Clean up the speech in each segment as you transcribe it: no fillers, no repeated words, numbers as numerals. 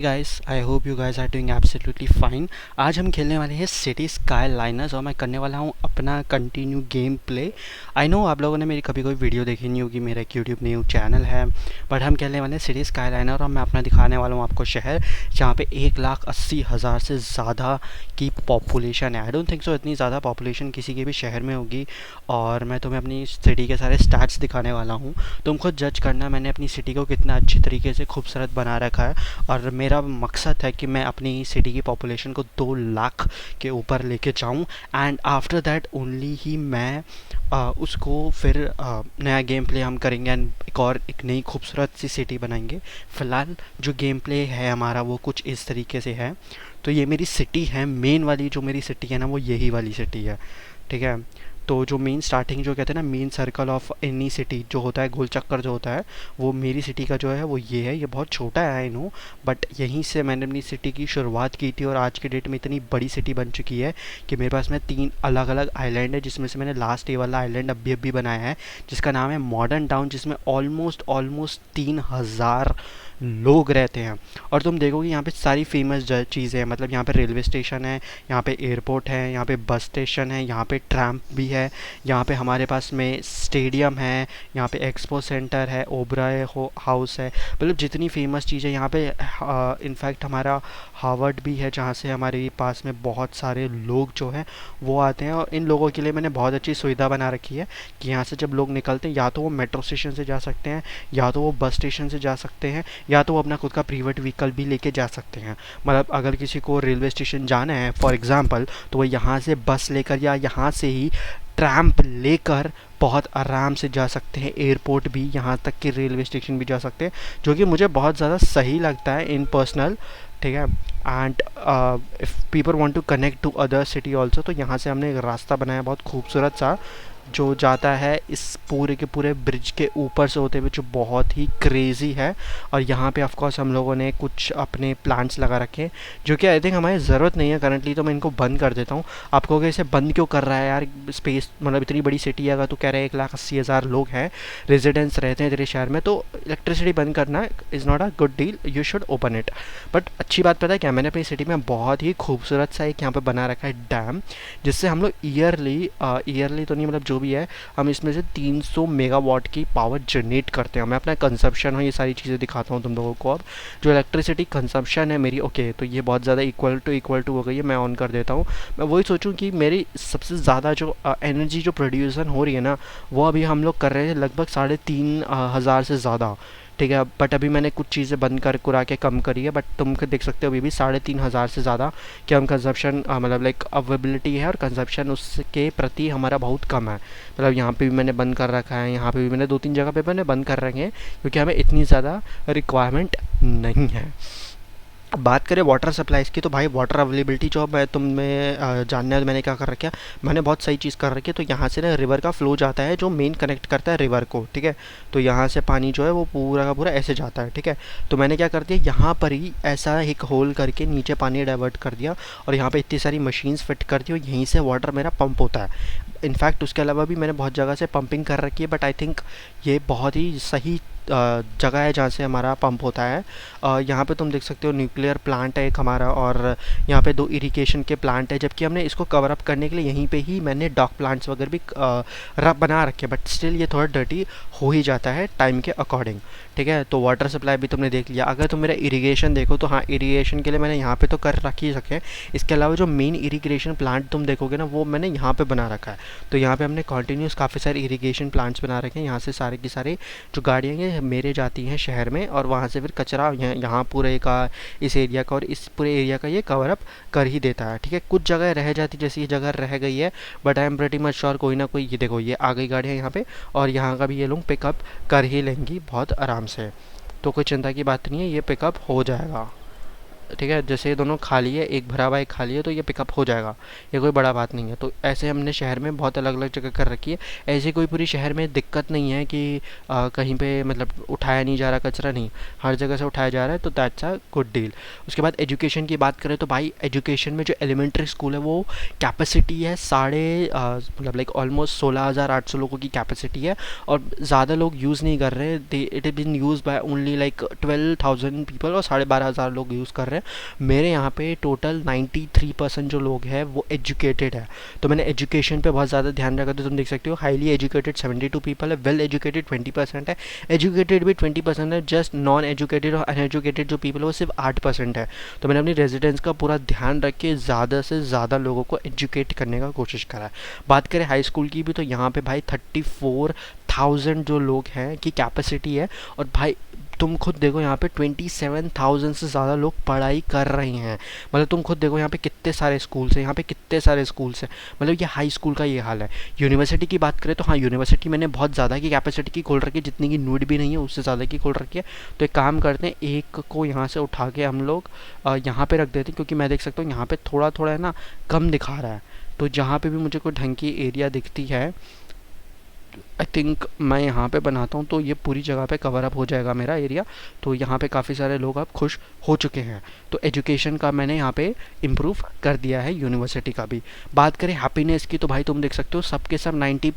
Guys I hope you guys are doing absolutely fine. आज हम खेलने वाले हैं सिटी स्काई लाइनर्स और मैं करने वाला हूँ अपना continue game play. I know आप लोगों ने मेरी कभी कोई वीडियो देखी नहीं होगी, मेरा एक यूट्यूब न्यू चैनल है, बट हम खेलने वाले हैं सिटी स्काई लाइनर और मैं अपना दिखाने वाला हूँ आपको शहर जहाँ पे 1,80,000 से ज़्यादा की पॉपुलेशन है। आई डोंट थिंक सो इतनी ज़्यादा पॉपुलेशन किसी के भी शहर में होगी। और मैं तुम्हें अपनी सिटी के सारे स्टैट्स दिखाने वाला हूँ, तुम खुद जज करना मैंने अपनी सिटी को कितना अच्छी तरीके से खूबसूरत बना रखा है। और मेरा मकसद है कि मैं अपनी सिटी की पॉपुलेशन को 2 लाख के ऊपर लेके जाऊं एंड आफ्टर दैट ओनली ही मैं उसको फिर नया गेम प्ले हम करेंगे एंड एक नई खूबसूरत सी सिटी बनाएंगे। फ़िलहाल जो गेम प्ले है हमारा वो कुछ इस तरीके से है। तो ये मेरी सिटी है, मेन वाली जो मेरी सिटी है ना वो यही वाली सिटी है, ठीक है। तो जो मेन स्टार्टिंग जो कहते हैं ना main circle of any city जो होता है, गोल चक्कर जो होता है, वो मेरी सिटी का जो है वो ये है। ये बहुत छोटा है आई नो, बट यहीं से मैंने अपनी सिटी की शुरुआत की थी और आज के डेट में इतनी बड़ी सिटी बन चुकी है कि मेरे पास में 3 अलग अलग आइलैंड है, जिसमें से मैंने लास्ट ये वाला आइलैंड अभी अभी बनाया है जिसका नाम है मॉडर्न टाउन, जिसमें ऑलमोस्ट 3,000 लोग रहते हैं। और तुम देखोगे यहाँ पे सारी फेमस चीज़ें हैं, मतलब यहाँ पे रेलवे स्टेशन है, यहाँ पे एयरपोर्ट है, यहाँ पे बस स्टेशन है, यहाँ पे ट्रैम भी है, यहाँ पे हमारे पास में स्टेडियम है, यहाँ पे एक्सपो सेंटर है, ओबराय हाउस है, मतलब जितनी फेमस चीज़ें यहाँ पे। इनफैक्ट हमारा हार्वर्ड भी है जहाँ से हमारे पास में बहुत सारे लोग जो हैं वो आते हैं। और इन लोगों के लिए मैंने बहुत अच्छी सुविधा बना रखी है कि यहाँ से जब लोग निकलते हैं या तो वो मेट्रो स्टेशन से जा सकते हैं, या तो वो बस स्टेशन से जा सकते हैं, या तो वो अपना खुद का प्राइवेट व्हीकल भी लेके जा सकते हैं। मतलब अगर किसी को रेलवे स्टेशन जाना है फॉर एग्ज़ाम्पल, तो वो यहाँ से बस लेकर या यहाँ से ही ट्रैम्प लेकर बहुत आराम से जा सकते हैं। एयरपोर्ट भी, यहाँ तक कि रेलवे स्टेशन भी जा सकते हैं, जो कि मुझे बहुत ज़्यादा सही लगता है इन पर्सनल, ठीक है। And if people want to connect to other city also, तो यहाँ से हमने एक रास्ता बनाया बहुत खूबसूरत सा जो जाता है इस पूरे के पूरे ब्रिज के ऊपर से होते हुए, जो बहुत ही क्रेज़ी है। और यहाँ पे ऑफ कोर्स हम लोगों ने कुछ अपने प्लांट्स लगा रखे हैं जो कि आई थिंक हमारी ज़रूरत नहीं है करंटली, तो मैं इनको बंद कर देता हूँ। आप कहोगे इसे बंद क्यों कर रहा है यार, स्पेस मतलब इतनी बड़ी सिटी है, अगर तू कह रहा है 1,80,000 लोग हैं रेजिडेंट्स रहते हैं तेरे शहर में, तो इलेक्ट्रिसिटी बंद करना is not a good deal, you should open it. But अच्छी बात पता है क्या, मैंने अपनी सिटी में बहुत ही खूबसूरत सा एक यहाँ पर बना रखा है डैम, जिससे हम लोग ईयरली तो नहीं, मतलब जो भी है, हम इसमें से 300 मेगावाट की पावर जनरेट करते हैं। मैं अपना कंजप्शन हो ये सारी चीज़ें दिखाता हूँ तुम लोगों को। अब जो इलेक्ट्रिसिटी कंजप्शन है मेरी, ओके, तो ये बहुत ज़्यादा इक्वल टू हो गई है, मैं ऑन कर देता हूँ। मैं वही सोचूं कि मेरी सबसे ज़्यादा जो एनर्जी जो प्रोड्यूसन हो रही है ना, वो अभी हम लोग कर रहे हैं लगभग 3,500 से ज़्यादा, ठीक है। बट अभी मैंने कुछ चीज़ें बंद कर कुरा के कम करी है, बट तुम देख सकते हो अभी भी 3,500 से ज़्यादा कि हम कंजप्शन मतलब लाइक अवेलेबिलिटी है और कंजप्शन उसके प्रति हमारा बहुत कम है। मतलब यहाँ पे भी मैंने बंद कर रखा है, यहाँ पे भी मैंने 2-3 जगह पे मैंने बंद कर रखे हैं क्योंकि हमें इतनी ज़्यादा रिक्वायरमेंट नहीं है। अब बात करें वाटर सप्लाईज़ की, तो भाई वाटर अवेलेबिलिटी जो मैं तुम्हें जानना है, तो मैंने क्या कर रखा है, मैंने बहुत सही चीज़ कर रखी है। तो यहाँ से ना रिवर का फ्लो जाता है जो मेन कनेक्ट करता है रिवर को, ठीक है। तो यहाँ से पानी जो है वो पूरा का पूरा ऐसे जाता है, ठीक है। तो मैंने क्या कर दिया, यहाँ पर ही ऐसा एक होल करके नीचे पानी डाइवर्ट कर दिया और यहाँ पे इतनी सारी मशीन्स फिट कर दी और यहीं से वाटर मेरा पंप होता है। इनफैक्ट उसके अलावा भी मैंने बहुत जगह से पंपिंग कर रखी है, बट आई थिंक ये बहुत ही सही जगह है जहाँ से हमारा पंप होता है। यहाँ पे तुम देख सकते हो न्यूक्लियर प्लांट है एक हमारा, और यहाँ पे 2 इरिगेशन के प्लांट है, जबकि हमने इसको कवर अप करने के लिए यहीं पे ही मैंने डॉक प्लांट्स वगैरह भी रब बना रखे, बट स्टिल ये थोड़ा डर्टी हो ही जाता है टाइम के अकॉर्डिंग, ठीक है। तो वाटर सप्लाई भी तुमने देख लिया। अगर तुम मेरा इरीगेशन देखो तो हाँ, इरीगेशन के लिए मैंने यहाँ पे तो कर रखी सके, इसके अलावा जो मेन इरीगेशन प्लांट तुम देखोगे ना वो मैंने यहाँ पे बना रखा है। तो यहाँ पे हमने कंटिन्यूस काफ़ी सारे इरीगेशन प्लांट्स बना रखे हैं। यहाँ से सारे की सारे जो गाड़ियाँ हैं मेरे जाती हैं शहर में, और वहाँ से फिर कचरा यहाँ पूरे का, इस एरिया का और इस पूरे एरिया का ये कवर अप कर ही देता है, ठीक है। कुछ जगह रह जाती, जैसी ये जगह रह गई है, but I am pretty much sure कोई ना कोई, ये देखो ये आ गई गाड़ियाँ यहाँ पे, और यहाँ का भी ये लोग पिकअप कर ही लेंगी बहुत आराम से। तो कोई चिंता की बात नहीं है, ये पिकअप हो जाएगा। ठीक है, जैसे ये दोनों खाली है, एक भरा हुआ एक खाली है, तो ये पिकअप हो जाएगा, ये कोई बड़ा बात नहीं है। तो ऐसे हमने शहर में बहुत अलग अलग जगह कर रखी है। ऐसी कोई पूरी शहर में दिक्कत नहीं है कि कहीं पे मतलब उठाया नहीं जा रहा कचरा, नहीं, हर जगह से उठाया जा रहा है, तो दैट्स अ गुड डील। उसके बाद एजुकेशन की बात करें तो भाई एजुकेशन में जो एलिमेंट्री स्कूल है वो कैपेसिटी है मतलब लाइक ऑलमोस्ट 16,800 लोगों की कैपेसिटी है, और ज़्यादा लोग यूज़ नहीं कर रहे। It is been use by only like 12,000 people, और 12,500 लोग यूज़ कर रहे हैं। मेरे यहाँ पे टोटल 93% जो लोग हैं वो एजुकेटेड है। तो मैंने एजुकेशन पे बहुत ज़्यादा ध्यान रखा, तो तुम देख सकते हो हाईली एजुकेटेड 72 पीपल है, वेल एजुकेटेड 20% है, एजुकेटेड भी 20% है, जस्ट नॉन एजुकेटेड और अनएजुकेटेड जो पीपल है वो सिर्फ 8% है। तो मैंने अपनी रेजिडेंस का पूरा ध्यान रख के ज़्यादा से ज़्यादा लोगों को एजुकेट करने का कोशिश करा है। बात करें हाई स्कूल की भी, तो यहाँ पे भाई 34,000 जो लोग हैं की कैपेसिटी है, और भाई तुम खुद देखो यहाँ पे 27,000 से ज़्यादा लोग पढ़ाई कर रहे हैं। मतलब तुम खुद देखो यहाँ पे कितने सारे स्कूल्स हैं, यहाँ पे कितने सारे स्कूल्स हैं। मतलब ये हाई स्कूल का ये हाल है। यूनिवर्सिटी की बात करें तो हाँ, यूनिवर्सिटी मैंने बहुत ज़्यादा की कैपेसिटी की खोल रखी है, जितनी की नीड भी नहीं है उससे ज़्यादा की खोल रखी है। तो एक काम करते हैं, एक को यहाँ से उठा के हम लोग यहाँ पे रख देते हैं, क्योंकि मैं देख सकता हूँ यहाँ पे थोड़ा थोड़ा है ना कम दिखा रहा है। तो जहाँ पे भी मुझे कोई ढंग की एरिया दिखती है, आई थिंक मैं यहाँ पे बनाता हूँ, तो ये पूरी जगह पे कवर अप हो जाएगा मेरा एरिया। तो यहाँ पे काफ़ी सारे लोग अब खुश हो चुके हैं। तो एजुकेशन का मैंने यहाँ पे इम्प्रूव कर दिया है, यूनिवर्सिटी का भी। बात करें हैप्पीनेस की, तो भाई तुम देख सकते हो सबके सब 90+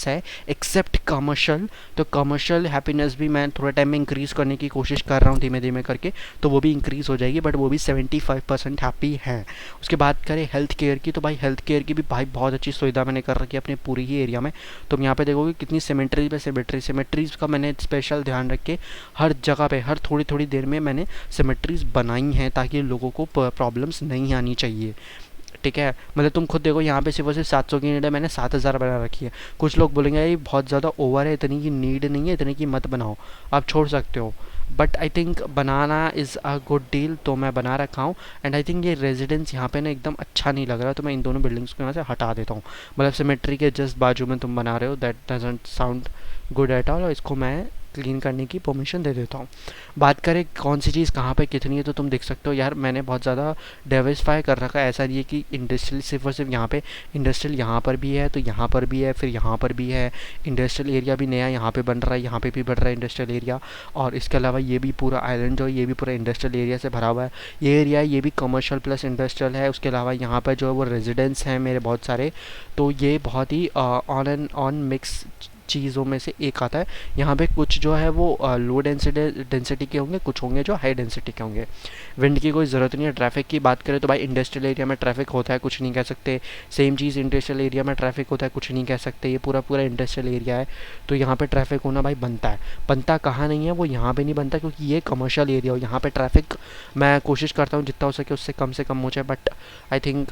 है, एक्सेप्ट कमर्शियल। तो कमर्शियल हैप्पीनेस भी मैं थोड़े टाइम में इंक्रीज़ करने की कोशिश कर रहा हूँ धीमे धीमे करके, तो वो भी इंक्रीज़ हो जाएगी, बट वो भी 75% हैप्पी है। उसके बाद करें हेल्थ केयर की, तो भाई हेल्थ केयर की भी भाई बहुत अच्छी सुविधा मैंने कर रखी है अपने पूरी ही एरिया में। तुम यहाँ पे देखोगे कितनी सिमेट्री पे सिमेट्रीज़ का मैंने स्पेशल ध्यान रख के हर जगह पे हर थोड़ी थोड़ी देर में मैंने सिमेट्रीज़ बनाई हैं, ताकि लोगों को प्रॉब्लम्स नहीं आनी चाहिए। ठीक है, मतलब तुम खुद देखो यहाँ पे सिर्फ और सिर्फ 700 की नीड है, मैंने 7,000 बना रखी है। कुछ लोग बोलेंगे ये बहुत ज़्यादा ओवर है, इतनी की नीड नहीं है, इतनी की मत बनाओ, आप छोड़ सकते हो। But I think banana is a good deal, तो मैं बना रखा हूँ। एंड आई थिंक ये रेजिडेंस यहाँ पे ना एकदम अच्छा नहीं लग रहा, तो मैं इन दोनों बिल्डिंग्स को यहाँ से हटा देता हूँ। मतलब सिमेट्री के जस्ट बाजू में तुम बना रहे हो, that doesn't sound good at all, और इसको मैं क्लीन करने की परमिशन दे देता हूँ। बात करें कौन सी चीज़ कहाँ पे कितनी है, तो तुम देख सकते हो यार मैंने बहुत ज़्यादा डाइवर्सिफाई कर रखा है। ऐसा नहीं है कि इंडस्ट्रियल सिर्फ और सिर्फ यहाँ पे, इंडस्ट्रियल यहाँ पर भी है, तो यहाँ पर भी है, फिर यहाँ पर भी है। इंडस्ट्रियल एरिया भी नया यहाँ पे बन रहा है, यहाँ पे भी बन रहा है इंडस्ट्रियल एरिया। और इसके अलावा ये भी पूरा आइलैंड जो है ये भी पूरा इंडस्ट्रियल एरिया से भरा हुआ है। ये एरिया ये भी कमर्शियल प्लस इंडस्ट्रियल है। उसके अलावा यहाँ पर जो है वो रेजिडेंस हैं मेरे बहुत सारे, तो ये बहुत ही ऑन एंड ऑन मिक्स चीज़ों में से एक आता है। यहाँ पे कुछ जो है वो लो डेंसिटी के होंगे, कुछ होंगे जो हाई डेंसिटी के होंगे। विंड की कोई ज़रूरत नहीं है। ट्रैफिक की बात करें तो भाई इंडस्ट्रियल एरिया में ट्रैफिक होता है, कुछ नहीं कह सकते। सेम चीज़ इंडस्ट्रियल एरिया में ट्रैफिक होता है, कुछ नहीं कह सकते। ये पूरा पूरा इंडस्ट्रियल एरिया है, तो यहाँ पे ट्रैफिक होना भाई बनता है। बनता कहाँ नहीं है, वो यहाँ पे नहीं बनता, क्योंकि ये कमर्शियल एरिया हो। यहाँ पे ट्रैफिक मैं कोशिश करता हूँ जितना हो सके उससे कम हो जाए, बट आई थिंक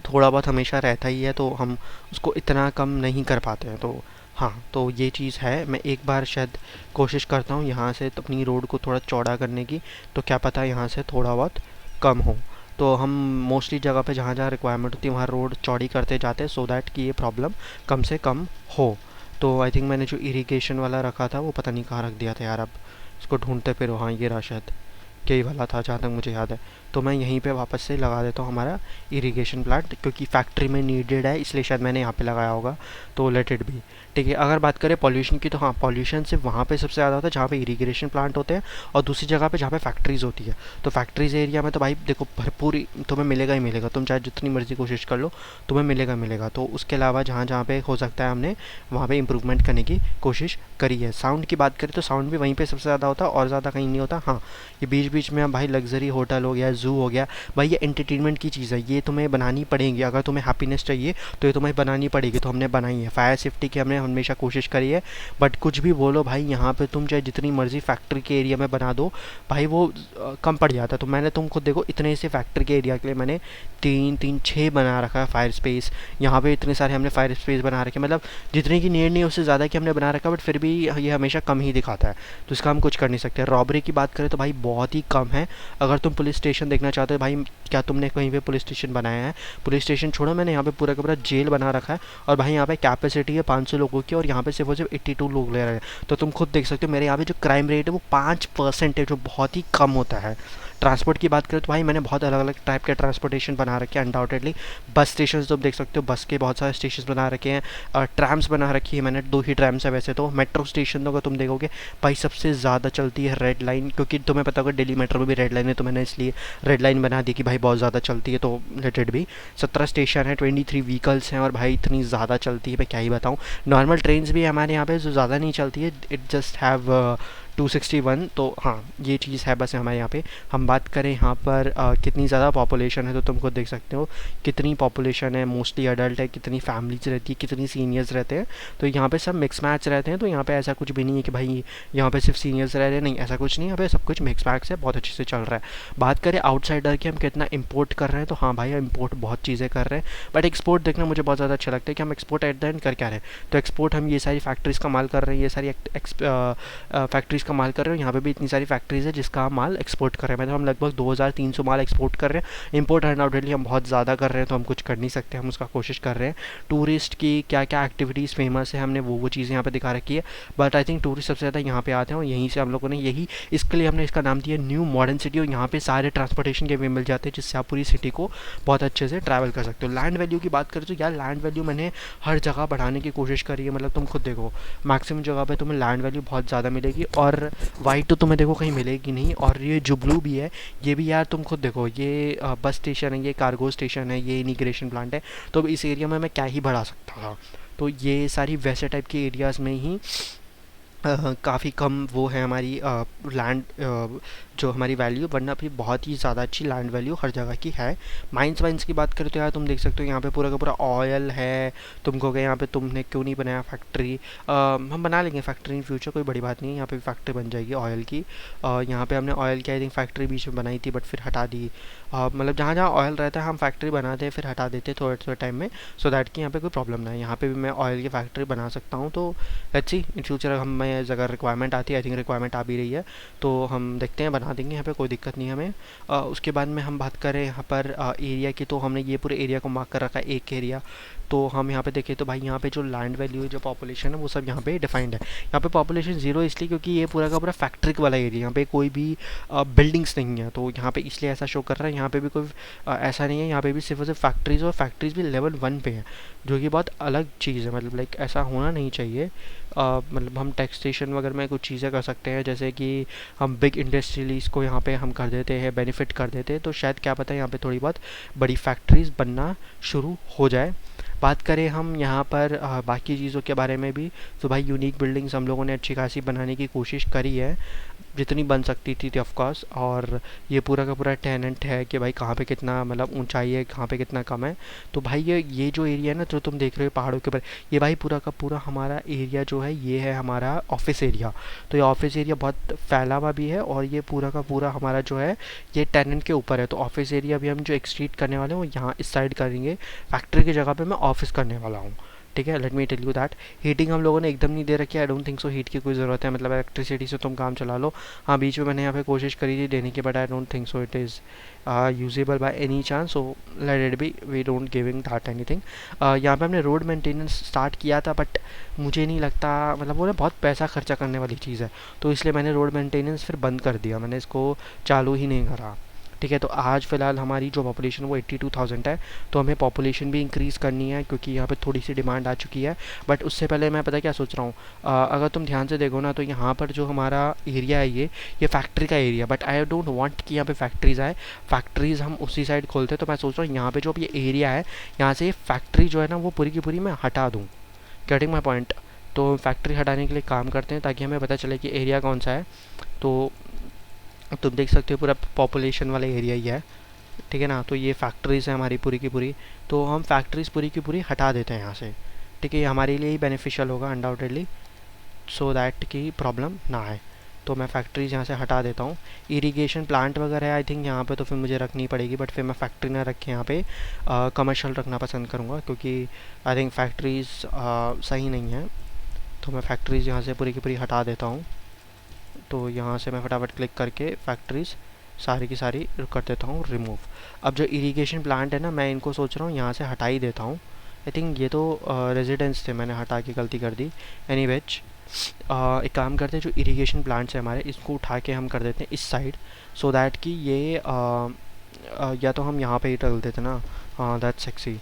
थोड़ा बहुत हमेशा रहता ही है, तो हम उसको इतना कम नहीं कर पाते हैं। तो हाँ, तो ये चीज़ है। मैं एक बार शायद कोशिश करता हूँ यहाँ से तो अपनी रोड को थोड़ा चौड़ा करने की, तो क्या पता यहाँ से थोड़ा बहुत कम हो। तो हम मोस्टली जगह पे जहाँ जहाँ रिक्वायरमेंट होती है वहाँ रोड चौड़ी करते जाते हैं, सो दैट कि ये प्रॉब्लम कम से कम हो। तो आई थिंक मैंने जो इरिगेशन वाला रखा था वो पता नहीं कहाँ रख दिया था यार, अब इसको ढूंढते फिर। हाँ, ये रहा शायद, यही वाला था जहाँ तक मुझे याद है। तो मैं यहीं पे वापस से लगा देता हूँ हमारा इरिगेशन प्लांट, क्योंकि फैक्ट्री में नीडेड है, इसलिए शायद मैंने यहाँ पे लगाया होगा। तो लेट इट बी। ठीक है, अगर बात करें पॉल्यूशन की, तो हाँ, पॉल्यूशन सिर्फ वहाँ पे सबसे ज़्यादा होता है जहाँ पे इरिगेशन प्लांट होते हैं, और दूसरी जगह पे जहाँ पे फैक्ट्रीज़ होती है। तो फैक्ट्रीज़ एरिया में तो भाई देखो भरपूर तुम्हें मिलेगा ही मिलेगा, तुम चाहे जितनी मर्जी कोशिश कर लो तुम्हें मिलेगा। तो उसके अलावा जहाँ जहाँ पे हो सकता है हमने वहाँ पे इम्प्रूवमेंट करने की कोशिश करी है। साउंड की बात करें तो साउंड भी वहीं पे सबसे ज़्यादा होता है, और ज़्यादा कहीं नहीं होता। हाँ, ये बीच बीच में भाई लग्जरी होटल हो गया, ज़ू हो गया, भाई ये एंटरटेनमेंट की चीज़ है, ये तुम्हें बनानी पड़ेगी। अगर तुम्हें हैप्पीनेस चाहिए तो ये तुम्हें बनानी पड़ेगी, तो हमने बनाई है। फायर सेफ्टी की हमने हमेशा कोशिश करी है, बट कुछ भी बोलो भाई, यहाँ पे तुम चाहे जितनी मर्जी फैक्ट्री के एरिया में बना दो भाई, वो कम पड़ जाता है। तो मैंने तुम खुद देखो इतने से फैक्ट्री के एरिया के लिए मैंने 6 बना रखा है फायर स्पेस। यहाँ पे इतने सारे हमने फायर स्पेस बना रखे, मतलब जितने की नीड नहीं उससे ज़्यादा की हमने बना रखा, बट फिर भी ये हमेशा कम ही दिखाता है, तो इसका हम कुछ कर नहीं सकते। रॉबरी की बात करें तो भाई बहुत ही कम है। अगर तुम पुलिस स्टेशन देखना चाहते हो भाई, क्या तुमने कहीं पे पुलिस स्टेशन बनाया है? पुलिस स्टेशन छोड़ो, मैंने यहाँ पे पूरा का पूरा जेल बना रखा है, और भाई यहाँ पे कैपेसिटी है 500 लोगों की, और यहाँ पे सिर्फ और सिर्फ 82 लोग ले रहे हैं। तो तुम खुद देख सकते हो मेरे यहाँ पे जो क्राइम रेट है वो 5% है, जो बहुत ही कम होता है। ट्रांसपोर्ट की बात करें तो भाई मैंने बहुत अलग अलग टाइप के ट्रांसपोर्टेशन बना रखे हैं अनडाउटेडली। बस स्टेशन तो आप देख सकते हो, बस के बहुत सारे स्टेशन बना रखे हैं। ट्रैम्स बना रखी है मैंने, 2 ही ट्रैम्स है वैसे तो। मेट्रो स्टेशन तो अगर तुम देखोगे भाई सबसे ज़्यादा चलती है रेड लाइन, क्योंकि तुम्हें पता होगा दिल्ली मेट्रो में भी रेड लाइन है, तो मैंने इसलिए रेड लाइन बना दी कि भाई बहुत ज़्यादा चलती है, तो लेट इट भी। 17 स्टेशन है, 23 व्हीकल्स हैं, और भाई इतनी ज़्यादा चलती है मैं क्या ही बताऊँ। नॉर्मल ट्रेन्स भी हमारे यहाँ पे जो ज़्यादा नहीं चलती है, इट जस्ट हैव 261, तो हाँ ये चीज़ है बस हमारे यहाँ पे। हम बात करें यहाँ पर कितनी ज़्यादा पॉपुलेशन है, तो तुम खुद देख सकते हो कितनी पॉपुलेशन है, मोस्टली अडल्ट है, कितनी फैमिलीज रहती है, कितनी सीनियर्स रहते हैं। तो यहाँ पे सब मिक्स मैच रहते हैं, तो यहाँ पे ऐसा कुछ भी नहीं है कि भाई यहाँ पे सिर्फ सीनियर्स रह रहे हैं, नहीं ऐसा कुछ नहीं है, यहाँ पे सब कुछ मिक्स मैच है, बहुत अच्छे से चल रहा है। बात करें आउटसाइडर की हम कितना इम्पोर्ट कर रहे हैं, तो हाँ भाई इम्पोर्ट बहुत चीज़ें कर रहे हैं, बट एक्सपोर्ट देखना मुझे बहुत ज़्यादा अच्छा लगता है कि हम एक्सपोर्ट एट द एंड कर क्या रहे हैं। तो एक्सपोर्ट हम ये सारी फैक्ट्रीज़ का माल कर रहे हैं, ये सारी फैक्ट्रीज़ का माल कर रहे हो, यहाँ पे भी इतनी सारी फैक्ट्रीज़ है जिसका हम माल एक्सपोर्ट कर रहे हैं। मतलब हम लगभग 2300 माल एक्सपोर्ट कर रहे हैं। इंपोर्ट अनडाउटेडली हम बहुत ज़्यादा कर रहे हैं, तो हम कुछ कर नहीं सकते, हम उसका कोशिश कर रहे हैं। टूरिस्ट की क्या क्या एक्टिविटीज़ फेमस है, हमने वो चीज़ें यहाँ पे दिखा रखी है, बट आई थिंक टूरिस्ट सबसे ज़्यादा यहाँ पे आते हैं, और यहीं से हम लोगों ने यही इसके लिए हमने इसका नाम दिया न्यू मॉडर्न सिटी। और यहाँ पे सारे ट्रांसपोर्टेशन के वे मिल जाते हैं, जिससे आप पूरी सिटी को बहुत अच्छे से ट्रैवल कर सकते हो। लैंड वैल्यू की बात करें तो यार लैंड वैल्यू मैंने हर जगह बढ़ाने की कोशिश करी है, मतलब तुम खुद देखो मैक्सिमम जगह पे तुम्हें लैंड वैल्यू बहुत ज़्यादा मिलेगी, और वाइट तो तुम्हें देखो कहीं मिलेगी नहीं। और ये जो ब्लू भी है, ये भी यार तुम खुद देखो, ये बस स्टेशन है, ये कार्गो स्टेशन है, ये इमिग्रेशन प्लांट है, तो इस एरिया में मैं क्या ही बढ़ा सकता था। तो ये सारी वैसे टाइप के एरियाज़ में ही काफ़ी कम वो है हमारी लैंड जो हमारी वैल्यू, वरना भी बहुत ही ज़्यादा अच्छी लैंड वैल्यू हर जगह की है। माइंस वाइंस की बात करें तो यार तुम देख सकते हो यहाँ पे पूरा का पूरा ऑयल है। तुम कहोगे यहाँ पे तुमने क्यों नहीं बनाया फैक्ट्री, हम बना लेंगे फैक्ट्री इन फ्यूचर, कोई बड़ी बात नहीं है, यहाँ पे भी फैक्ट्री बन जाएगी ऑयल की। यहाँ पे हमने ऑयल की आई थिंक फैक्ट्री बीच में बनाई थी, बट फिर हटा दी। मतलब जहाँ जहाँ ऑयल रहता है हम फैक्ट्री बनाते हैं, फिर हटा देते थोड़े थोड़े टाइम में, सो दैट कि यहाँ पे कोई प्रॉब्लम ना है। यहाँ पे भी मैं ऑयल की फैक्ट्री बना सकता हूँ, तो लेट्स सी इन फ्यूचर हम मैं अगर रिक्वायरमेंट आती है, आई थिंक रिक्वायरमेंट आ भी रही है, तो हम देखते हैं बना देंगे, यहाँ पे कोई दिक्कत नहीं है हमें। उसके बाद में हम बात करें यहाँ पर एरिया की, तो हमने ये पूरे एरिया को मार्क कर रखा है एक एरिया। तो हम यहाँ पे देखें तो भाई यहाँ पे जो लैंड वैल्यू है, जो पॉपुलेशन है, वो सब यहाँ पे डिफाइंड है। यहाँ पे पॉपुलेशन 0 इसलिए क्योंकि ये पूरा का पूरा फैक्ट्री वाला एरिया, यहाँ पे कोई भी बिल्डिंग्स नहीं है, तो यहाँ पे इसलिए ऐसा शो कर रहा है। यहाँ पे भी कोई ऐसा नहीं है, यहाँ पे भी सिर्फ और सिर्फ फैक्ट्रीज़, और फैक्ट्रीज़ भी लेवल 1 पे है, जो कि बहुत अलग चीज़ है। मतलब लाइक ऐसा होना नहीं चाहिए। मतलब हम टैक्सेशन वगैरह में कुछ चीज़ें कर सकते हैं, जैसे कि हम बिग इंडस्ट्रीज को यहाँ पे हम कर देते हैं, बेनिफिट कर देते हैं, तो शायद क्या पता है यहाँ पे थोड़ी बहुत बड़ी फैक्ट्रीज़ बनना शुरू हो जाए। बात करें हम यहाँ पर बाकी चीज़ों के बारे में भी, तो भाई यूनिक बिल्डिंग्स हम लोगों ने अच्छी खासी बनाने की कोशिश करी है, जितनी बन सकती थी ऑफ कोर्स। और ये पूरा का पूरा टेनेंट है कि भाई कहाँ पे कितना मतलब ऊंचाई है, कहाँ पे कितना कम है। तो भाई ये जो एरिया है ना, जो तुम देख रहे हो पहाड़ों के ऊपर, ये भाई पूरा का पूरा हमारा एरिया जो है, ये है हमारा ऑफिस एरिया। तो ये ऑफिस एरिया बहुत फैला हुआ भी है, और ये पूरा का पूरा हमारा जो है ये टेनेंट के ऊपर है। तो ऑफिस एरिया भी हम जो एक्सट्रीट करने वाले हैं वो यहाँ इस साइड करेंगे, फैक्ट्री की जगह पर मैं ऑफिस करने वाला हूँ। ठीक है, let me tell you that. Heating हम लोगों ने एकदम नहीं दे रखी है, I don't think so heat की कोई ज़रूरत है, मतलब इलेक्ट्रिसिटी से तुम काम चला लो। हाँ बीच में मैंने यहाँ पे कोशिश करी थी देने की, but I don't think so it is usable by any chance, so let it be, we don't giving that anything. यहाँ पे हमने रोड मेंटेनेंस स्टार्ट किया था, बट मुझे नहीं लगता, मतलब वो ना बहुत पैसा खर्चा करने वाली चीज़ है, तो इसलिए मैंने रोड मेंटेनेंस फिर बंद कर दिया, मैंने इसको चालू ही नहीं करा। ठीक है, तो आज फ़िलहाल हमारी जो पॉपुलेशन वो 82,000 है, तो हमें पॉपुलेशन भी इंक्रीज़ करनी है, क्योंकि यहाँ पे थोड़ी सी डिमांड आ चुकी है। बट उससे पहले मैं पता क्या सोच रहा हूँ, अगर तुम ध्यान से देखो ना, तो यहाँ पर जो हमारा एरिया है ये फैक्ट्री का area, but I don't want कि यहाँ पे फैक्ट्रीज़ आए। फैक्ट्रीज़ हम उसी साइड खोलते, तो मैं सोच रहा हूँ यहाँ पे जो ये एरिया है, यहाँ से फैक्ट्री जो है ना वो पूरी की पूरी मैं हटा दूँ। Getting my point. तो फैक्ट्री हटाने के लिए काम करते हैं, ताकि हमें पता चले कि एरिया कौन सा है। तो तुम देख सकते हो पूरा पॉपुलेशन वाला एरिया ही है, ठीक है ना। तो ये फैक्ट्रीज़ है हमारी पूरी की पूरी, तो हम फैक्ट्रीज़ पूरी की पूरी हटा देते हैं यहाँ से। ठीक है, ये हमारे लिए ही बेनिफिशियल होगा अनडाउटेडली, सो दैट की प्रॉब्लम ना आए। तो मैं फैक्ट्रीज़ यहाँ से हटा देता हूँ। इरिगेशन प्लांट वगैरह है आई थिंक यहाँ पे, तो फिर मुझे रखनी पड़ेगी, बट फिर मैं फैक्ट्री ना रखे यहाँ पे कमर्शियल रखना पसंद करूँगा, क्योंकि आई थिंक फैक्ट्रीज़ सही नहीं है। तो मैं फैक्ट्रीज़ यहाँ से पूरी की पूरी हटा देता हूँ। तो यहाँ से मैं फटाफट क्लिक करके फैक्ट्रीज़ सारी की सारी कर देता हूँ रिमूव। अब जो इरिगेशन प्लांट है ना, मैं इनको सोच रहा हूँ यहाँ से हटा ही देता हूँ। आई थिंक ये तो रेजिडेंस थे, मैंने हटा के गलती कर दी। एनीवेज एक काम करते हैं, जो इरिगेशन प्लांट्स है हमारे, इसको उठा के हम कर देते हैं इस साइड, सो दैट कि ये या तो हम यहाँ पे ही डाल देते ना। हाँ, दैट्स सेक्सी।